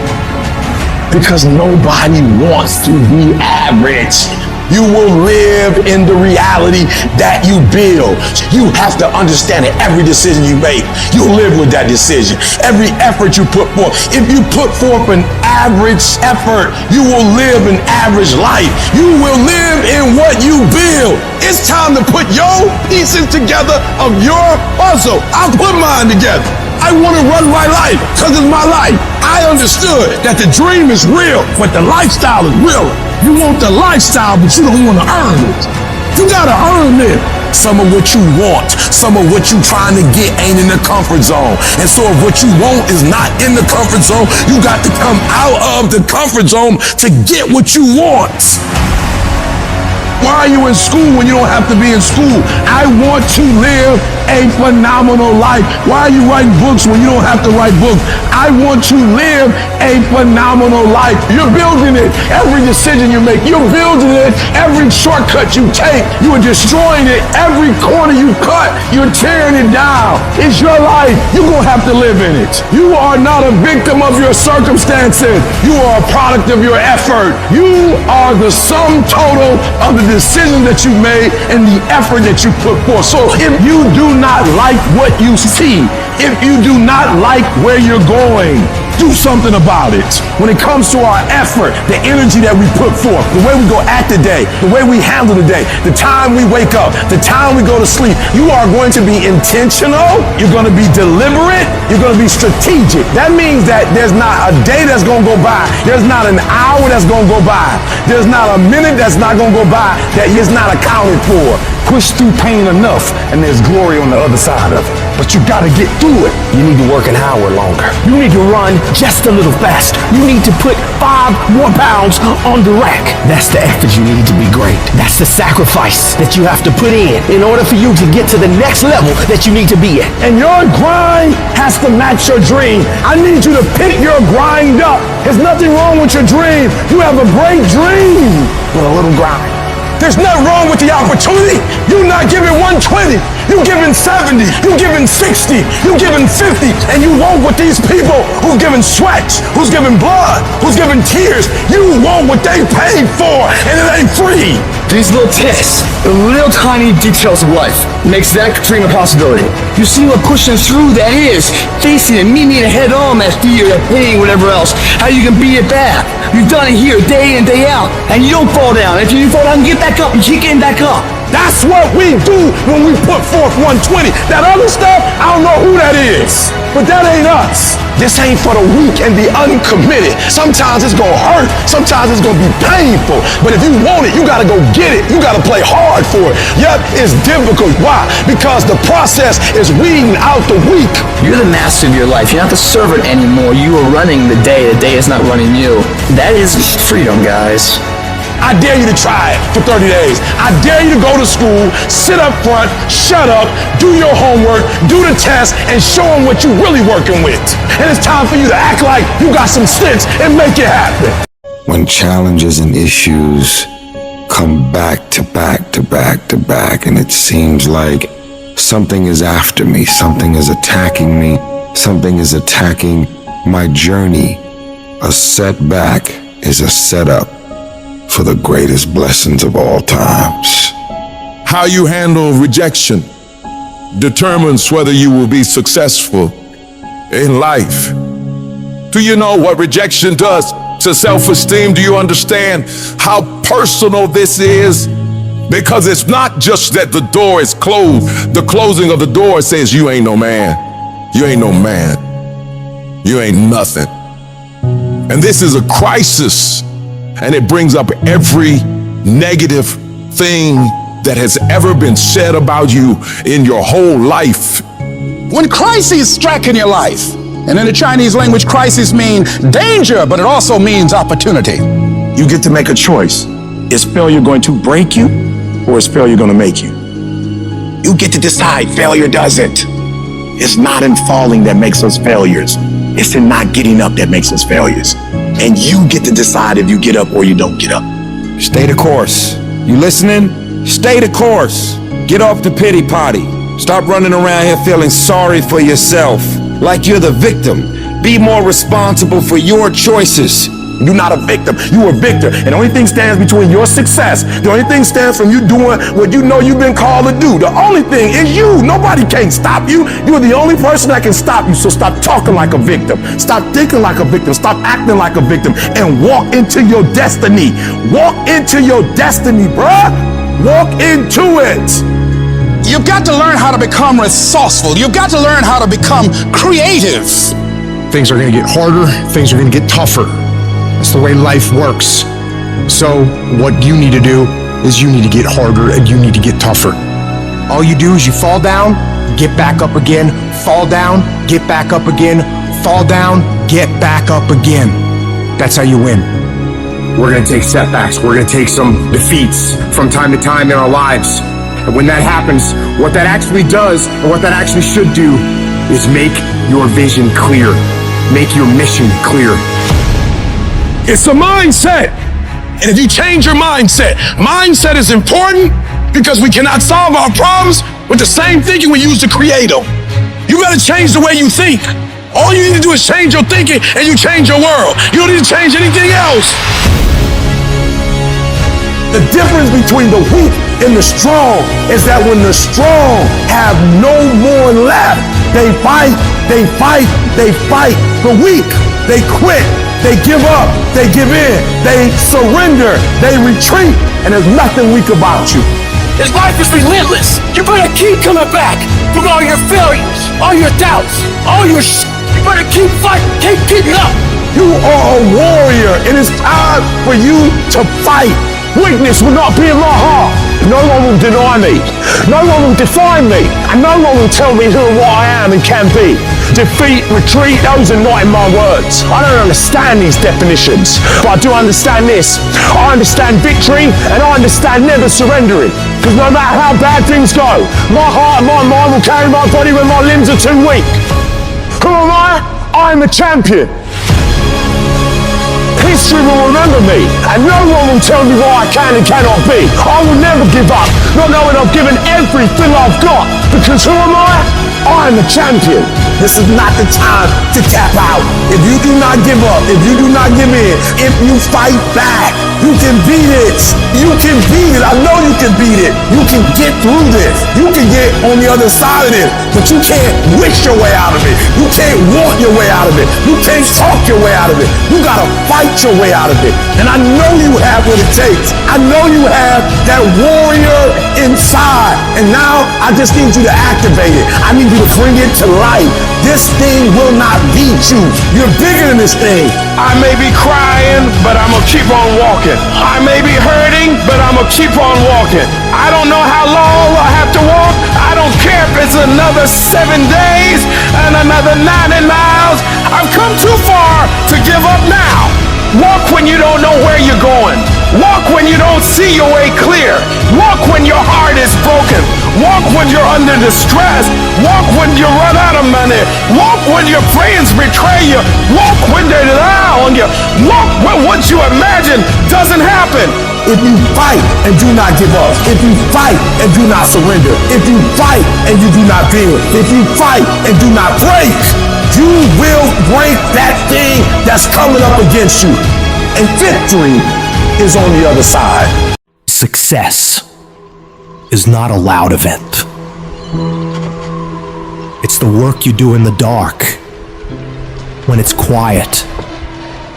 because nobody wants to be average. You will live in the reality that you build. You have to understand that every decision you make, you live with that decision. Every effort you put forth. If you put forth an average effort, you will live an average life. You will live in what you build. It's time to put your pieces together of your puzzle. I'll put mine together. I want to run my life because it's my life. I understood that the dream is real, but the lifestyle is real. You want the lifestyle, but you don't want to earn it. You got to earn it. Some of what you want, some of what you trying to get ain't in the comfort zone. And so if what you want is not in the comfort zone, you got to come out of the comfort zone to get what you want. Why are you in school when you don't have to be in school? I want to live a phenomenal life. Why are you writing books when you don't have to write books? I want to live a phenomenal life. You're building it. Every decision you make, you're building it. Every shortcut you take, you are destroying it. Every corner you cut, you're tearing it down. It's your life. You're going to have to live in it. You are not a victim of your circumstances. You are a product of your effort. You are the sum total of the decision that you made and the effort that you put forth. So if you do not like what you see, if you do not like where you're going, do something about it. When it comes to our effort, the energy that we put forth, the way we go at the day, the way we handle the day, the time we wake up, the time we go to sleep, you are going to be intentional, you're going to be deliberate, you're going to be strategic. That means that there's not a day that's going to go by, there's not an hour that's going to go by, there's not a minute that's not going to go by that is not accounted for. Push through pain enough and there's glory on the other side of it. But you gotta get through it. You need to work an hour longer. You need to run just a little faster. You need to put 5 more pounds on the rack. That's the effort you need to be great. That's the sacrifice that you have to put in order for you to get to the next level that you need to be at. And your grind has to match your dream. I need you to pick your grind up. There's nothing wrong with your dream. You have a great dream with a little grind. There's nothing wrong with the opportunity. You're not giving 120. You're giving 70. You're giving 60. You're giving 50. And you want what these people who's giving sweat, who's giving blood, who's giving tears, you want what they paid for, and it ain't free. These little tests, the little tiny details of life, makes that dream a possibility. You see what pushing through that is, facing it, meeting it head on, that fear, that pain, whatever else, how you can beat it back. You've done it here day in, day out, and you don't fall down. If you fall down, get back up, you keep getting back up. That's what we do when we put forth 120. That other stuff, I don't know who that is, but that ain't us. This ain't for the weak and the uncommitted. Sometimes it's gonna hurt, sometimes it's gonna be painful, but if you want it, you gotta go get it. You gotta play hard for it. Yep, it's difficult. Why? Because the process is weeding out the weak. You're the master of your life. You're not the servant anymore. You are running the day is not running you. That is freedom, guys. I dare you to try it for 30 days. I dare you to go to school, sit up front, shut up, do your homework, do the test, and show them what you're really working with. And it's time for you to act like you got some sense and make it happen. When challenges and issues come back to back to back to back, and it seems like something is after me, something is attacking me, something is attacking my journey, a setback is a setup for the greatest blessings of all times. How you handle rejection determines whether you will be successful in life. Do you know what rejection does to self-esteem? Do you understand how personal this is? Because it's not just that the door is closed. The closing of the door says you ain't no man. You ain't no man. You ain't nothing. And this is a crisis. And it brings up every negative thing that has ever been said about you in your whole life. When crises strike in your life, and in the Chinese language, crisis means danger, but it also means opportunity. You get to make a choice. Is failure going to break you, or is failure going to make you? You get to decide. Failure doesn't. It's not in falling that makes us failures. It's in not getting up that makes us failures. And you get to decide if you get up or you don't get up. Stay the course. You listening? Stay the course. Get off the pity potty. Stop running around here feeling sorry for yourself, like you're the victim. Be more responsible for your choices. You're not a victim, you a victor. And the only thing stands between your success, the only thing stands from you doing what you know you've been called to do. The only thing is you. Nobody can stop you. You're the only person that can stop you. So stop talking like a victim. Stop thinking like a victim. Stop acting like a victim and walk into your destiny. Walk into your destiny, bruh. Walk into it. You've got to learn how to become resourceful. You've got to learn how to become creative. Things are going to get harder. Things are going to get tougher. That's the way life works. So what you need to do is you need to get harder and you need to get tougher. All you do is you fall down, get back up again, fall down, get back up again, fall down, get back up again. That's how you win. We're going to take setbacks. We're going to take some defeats from time to time in our lives. And when that happens, what that actually does and what that actually should do is make your vision clear. Make your mission clear. It's a mindset. And if you change your mindset is important because we cannot solve our problems with the same thinking we use to create them. You gotta change the way you think. All you need to do is change your thinking and you change your world. You don't need to change anything else. The difference between the weak and the strong is that when the strong have no more left, they fight, they fight, they fight. The weak, they quit. They give up, they give in, they surrender, they retreat, and there's nothing weak about you. This life is relentless. You better keep coming back from all your failures, all your doubts, all your You better keep fighting, keep getting up. You are a warrior, and it's time for you to fight. Weakness will not be in my heart. No one will deny me. No one will define me. And no one will tell me who and what I am and can be. Defeat, retreat, those are not in my words. I don't understand these definitions, but I do understand this. I understand victory, and I understand never surrendering. Because no matter how bad things go, my heart and my mind will carry my body when my limbs are too weak. Who am I? I am a champion. History will remember me, and no one will tell me what I can and cannot be. I will never give up, not knowing I've given everything I've got. Because who am I? I am a champion. This is not the time to tap out. If you do not give up, if you do not give in, if you fight back, you can beat it. You can beat it. I know you can beat it. You can get through this. You can get on the other side of this, but you can't wish your way out of it. You can't want your way out of it. You can't talk your way out of it. You gotta fight your way out of it. And I know you have what it takes. I know you have that warrior inside. And now I just need you to activate it. I need you to bring it to life. This thing will not beat you. You're bigger than this thing. I may be crying, but I'm gonna keep on walking. I may be hurting, but I'm gonna keep on walking. I don't know how long I have to walk. I don't care if it's another 7 days and another 90 miles. I've come too far to give up now. Walk when you don't know where you're going. Walk when you don't see your way clear. Walk when your heart is broken. Walk when you're under distress. Walk when you run out of money. Walk when your friends betray you. Walk when they lie on you. Walk when what you imagine doesn't happen. If you fight and do not give up, if you fight and do not surrender, if you fight and you do not bend, if you fight and do not break, you will break that thing that's coming up against you. And victory is on the other side. Success is not a loud event. It's the work you do in the dark, when it's quiet,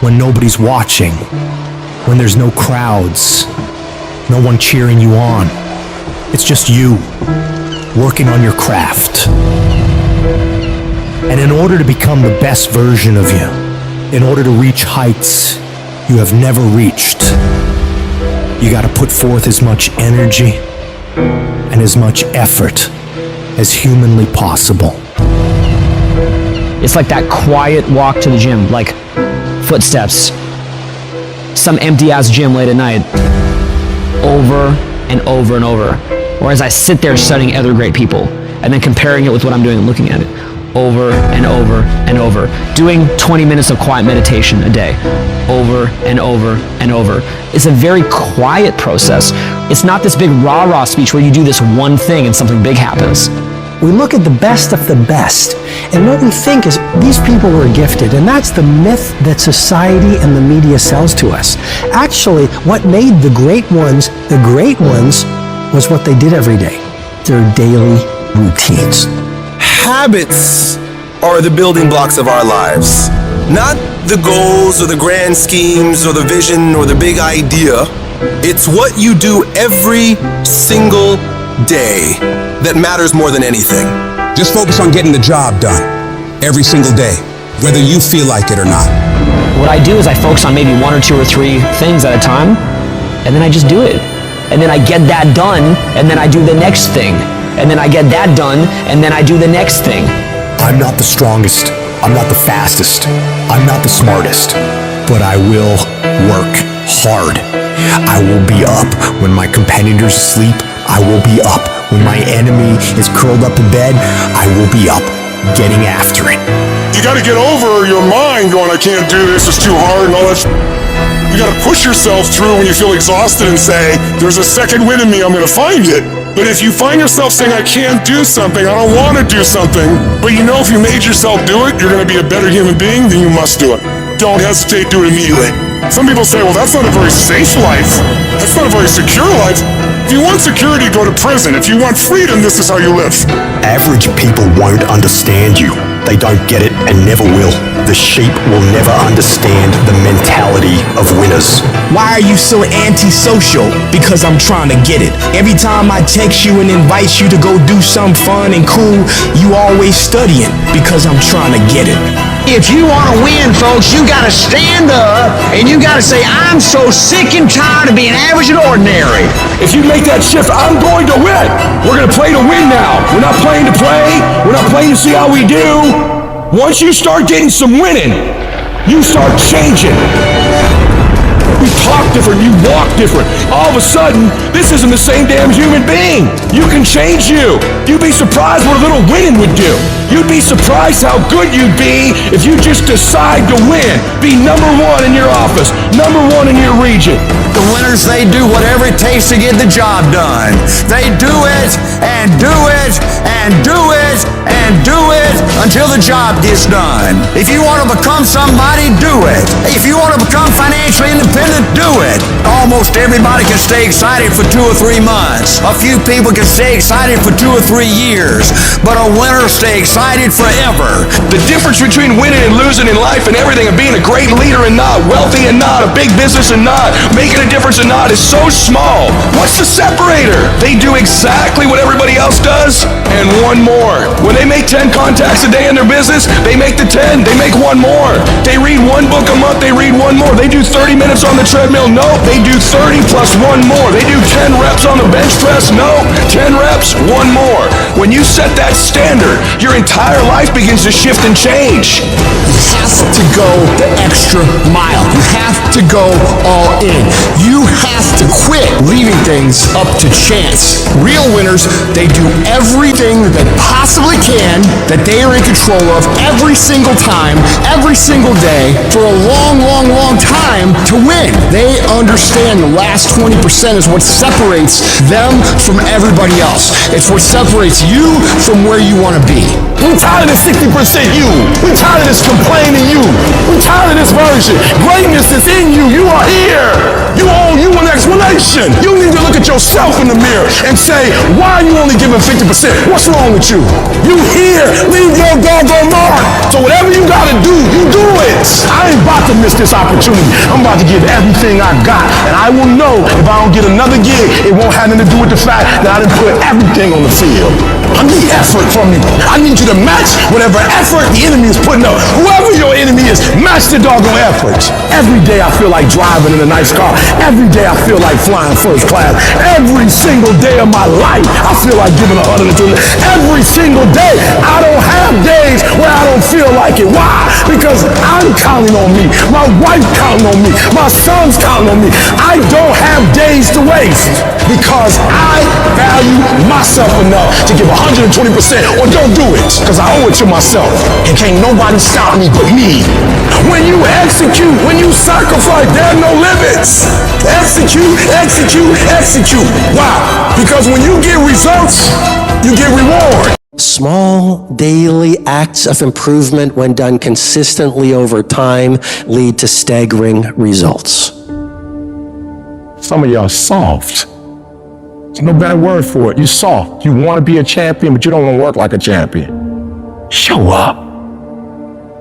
when nobody's watching, when there's no crowds, no one cheering you on. It's just you, working on your craft. And in order to become the best version of you, in order to reach heights you have never reached, you gotta put forth as much energy and as much effort as humanly possible. It's like that quiet walk to the gym, like footsteps. Some empty-ass gym late at night, over and over and over. Or as I sit there studying other great people, and then comparing it with what I'm doing and looking at it. over and over and over. Doing 20 minutes of quiet meditation a day, over and over and over. It's a very quiet process. It's not this big rah-rah speech where you do this one thing and something big happens. We look at the best of the best, and what we think is these people were gifted, and that's the myth that society and the media sells to us. Actually, what made the great ones was what they did every day, their daily routines. Habits are the building blocks of our lives. Not the goals or the grand schemes or the vision or the big idea. It's what you do every single day that matters more than anything. Just focus on getting the job done every single day, whether you feel like it or not. What I do is I focus on maybe 1 or 2 or 3 things at a time, and then I just do it. And then I get that done, and then I do the next thing. And then I get that done, and then I do the next thing. I'm not the strongest. I'm not the fastest. I'm not the smartest. But I will work hard. I will be up when my competitors sleep. I will be up when my enemy is curled up in bed. I will be up, getting after it. You gotta get over your mind going, I can't do this, it's too hard and all that. You gotta push yourself through when you feel exhausted and say, there's a second wind in me, I'm gonna find it. But if you find yourself saying, I can't do something, I don't wanna do something, but you know if you made yourself do it, you're gonna be a better human being, then you must do it. Don't hesitate, do it immediately. Some people say, well, that's not a very safe life. That's not a very secure life. If you want security, go to prison. If you want freedom, this is how you live. Average people won't understand you. They don't get it and never will. The sheep will never understand the mentality of winners. Why are you so antisocial? Because I'm trying to get it. Every time I text you and invite you to go do something fun and cool, you always studying because I'm trying to get it. If you want to win, folks, you got to stand up and you got to say, I'm so sick and tired of being average and ordinary. If you make that shift, I'm going to win. We're going to play to win now. We're not playing to play. We're not playing to see how we do. Once you start getting some winning, you start changing. You talk different, you walk different. All of a sudden, this isn't the same damn human being. You can change you. You'd be surprised what a little winning would do. You'd be surprised how good you'd be if you just decide to win. Be number 1 in your office, number 1 in your region. The winners, they do whatever it takes to get the job done. They do it and do it and do it and do it until the job gets done. If you want to become somebody, do it. If you want to become financially independent, do it. Almost everybody can stay excited for 2 or 3 months. A few people can stay excited for 2 or 3 years, but a winner stay excited forever. The difference between winning and losing in life and everything, and being a great leader and not, wealthy and not, a big business and not, making a difference and not, is so small. What's the separator? They do exactly what everybody else does and 1 more. When they make 10 contacts a day in their business, they make the 10, they make 1 more. They read 1 book a month, they read 1 more. They do 30 minutes on the treadmill, no, they do 30 plus 1 more. They do 10 reps on the bench press, no, 10 reps, 1 more. When you set that standard, your entire life begins to shift and change. You have to go the extra mile. You have to go all in. You have to quit leaving things up to chance. Real winners, they do everything that they possibly can, that they are in control of every single time, every single day, for a long, long, long time to win. They understand the last 20% is what separates them from everybody else. It's what separates you from where you want to be. We're tired of this 60% you. We're tired of this complaining you. We're tired of this version. Greatness is in you. You are here. You owe you an explanation. You need to look at yourself in the mirror and say, why are you only giving 50%? What's wrong with you? You here. Leave your doggone mark. So whatever you gotta do, you do it. I ain't about to miss this opportunity. I'm about to give everything I got. And I will know if I don't get another gig, it won't have nothing to do with the fact that I didn't put everything on the field. I need effort from you. I need you to match whatever effort the enemy is putting up. Whoever your enemy is, match the doggone effort. Every day I feel like driving in a nice car. Every day I feel like flying first class. Every single day of my life, I feel like giving 120. Every single day. I don't have days where I don't feel like it. Why? Because I'm counting on me. My wife counting on me. My son's counting on me. I don't have days to waste because I value myself enough to give 120% or don't do it because I owe it to myself. And can't nobody stop me but me. When you execute, when you sacrifice, there are no limits. Execute, execute, execute. Why? Because when you get results, you get reward. Small daily acts of improvement, when done consistently over time, lead to staggering results. Some of y'all soft. There's no better word for it. You're soft. You want to be a champion, but you don't want to work like a champion. Show up.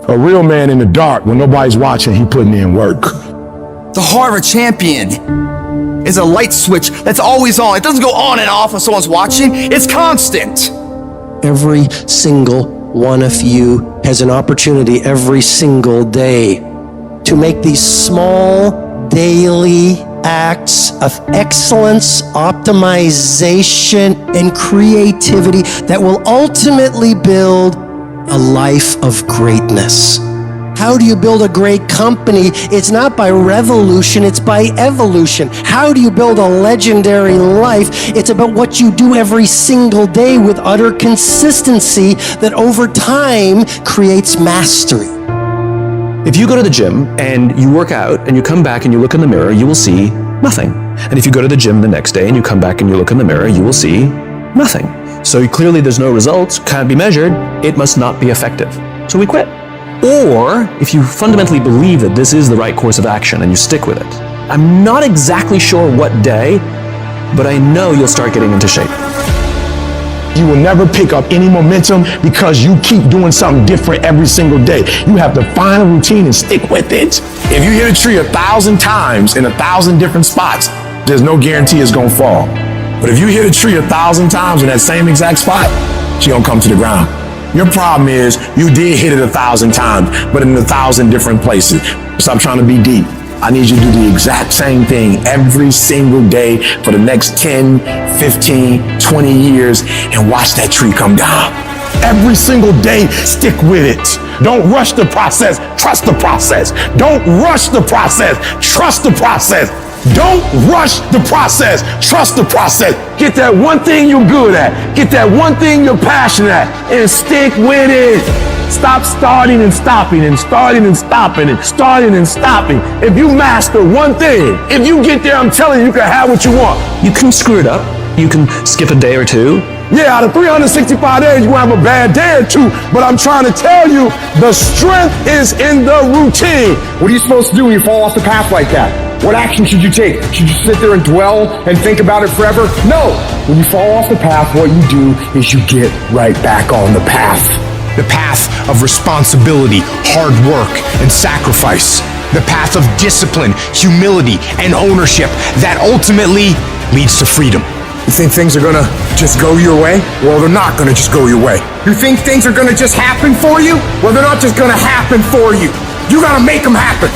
A real man in the dark, when nobody's watching, he putting in work. The heart of a champion is a light switch that's always on. It doesn't go on and off when someone's watching. It's constant. Every single one of you has an opportunity every single day to make these small daily acts of excellence, optimization, and creativity that will ultimately build a life of greatness. How do you build a great company? It's not by revolution, it's by evolution. How do you build a legendary life? It's about what you do every single day with utter consistency that over time creates mastery. If you go to the gym and you work out and you come back and you look in the mirror, you will see nothing. And if you go to the gym the next day and you come back and you look in the mirror, you will see nothing. So clearly there's no results, can't be measured, it must not be effective. So we quit. Or if you fundamentally believe that this is the right course of action and you stick with it, I'm not exactly sure what day, but I know you'll start getting into shape. You will never pick up any momentum because you keep doing something different every single day. You have to find a routine and stick with it. If you hit a tree 1,000 times in 1,000 different spots, there's no guarantee it's gonna fall. But if you hit a tree 1,000 times in that same exact spot, she gonna come to the ground. Your problem is you did hit it 1,000 times, but in 1,000 different places. Stop trying to be deep. I need you to do the exact same thing every single day for the next 10, 15, 20 years and watch that tree come down. Every single day, stick with it. Don't rush the process, trust the process. Don't rush the process, trust the process. Don't rush the process, trust the process. Get that one thing you're good at. Get that one thing you're passionate at and stick with it. Stop starting and stopping and starting and stopping and starting and stopping. If you master one thing, if you get there, I'm telling you, you can have what you want. You can screw it up. You can skip a day or two. Yeah, out of 365 days, you're gonna have a bad day or two, but I'm trying to tell you, the strength is in the routine. What are you supposed to do when you fall off the path like that? What action should you take? Should you sit there and dwell and think about it forever? No! When you fall off the path, what you do is you get right back on the path. The path of responsibility, hard work, and sacrifice. The path of discipline, humility, and ownership that ultimately leads to freedom. You think things are gonna just go your way? Well, they're not gonna just go your way. You think things are gonna just happen for you? Well, they're not just gonna happen for you. You gotta make them happen.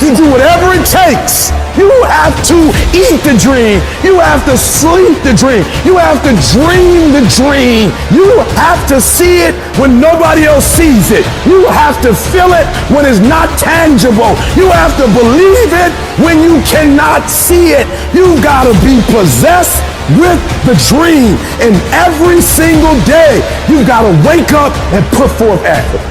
You do whatever it takes. You have to eat the dream. You have to sleep the dream. You have to dream the dream. You have to see it when nobody else sees it. You have to feel it when it's not tangible. You have to believe it when you cannot see it. You gotta be possessed with the dream. And every single day, you gotta wake up and put forth effort.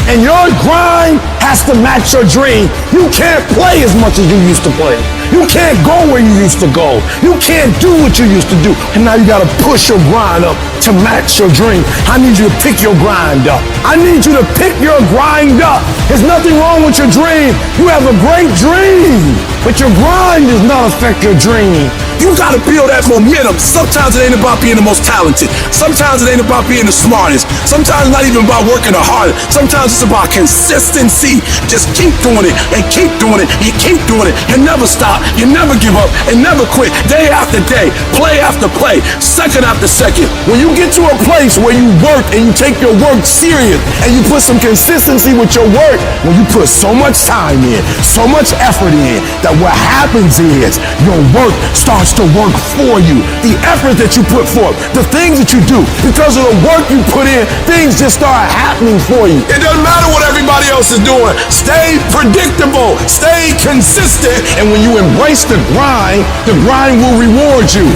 And your grind has to match your dream. You can't play as much as you used to play. You can't go where you used to go. You can't do what you used to do. And now you gotta push your grind up to match your dream. I need you to pick your grind up. I need you to pick your grind up. There's nothing wrong with your dream. You have a great dream, but your grind does not affect your dream. You gotta build that momentum. Sometimes it ain't about being the most talented. Sometimes it ain't about being the smartest. Sometimes it's not even about working the hardest. Sometimes it's about consistency. Just keep doing it and keep doing it and keep doing it and never stop. You never give up and never quit. Day after day, play after play, second after second. When you get to a place where you work and you take your work serious and you put some consistency with your work, when you put so much time in, so much effort in, that what happens is your work starts starts to work for you. The effort that you put forth, the things that you do, because of the work you put in, things just start happening for you. It doesn't matter what everybody else is doing. Stay predictable, stay consistent, and when you embrace the grind will reward you.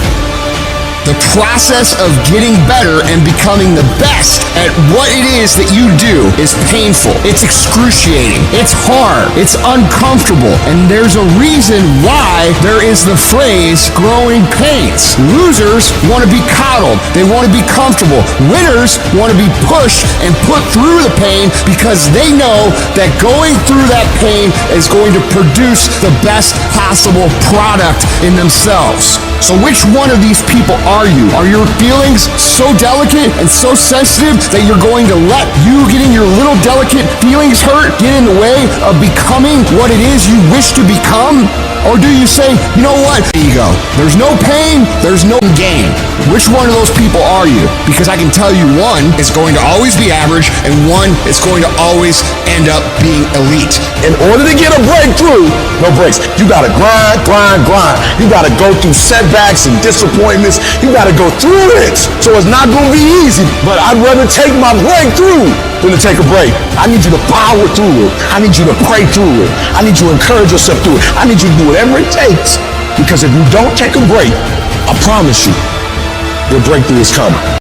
The process of getting better and becoming the best at what it is that you do is painful. It's excruciating. It's hard. It's uncomfortable. And there's a reason why there is the phrase growing pains. Losers want to be coddled. They want to be comfortable. Winners want to be pushed and put through the pain because they know that going through that pain is going to produce the best possible product in themselves. So which one of these people are you? Are your feelings so delicate and so sensitive that you're going to let you getting your little delicate feelings hurt get in the way of becoming what it is you wish to become? Or do you say, you know what, ego, there's no pain, there's no gain. Which one of those people are you? Because I can tell you one is going to always be average and one is going to always end up being elite. In order to get a breakthrough, no breaks. You gotta grind. You gotta go through setbacks and disappointments. You gotta go through it. So it's not gonna be easy, but I'd rather take my breakthrough than to take a break. I need you to power through it. I need you to pray through it. I need you to encourage yourself through it. I need you to do whatever it takes. Because if you don't take a break, I promise you, your breakthrough is coming.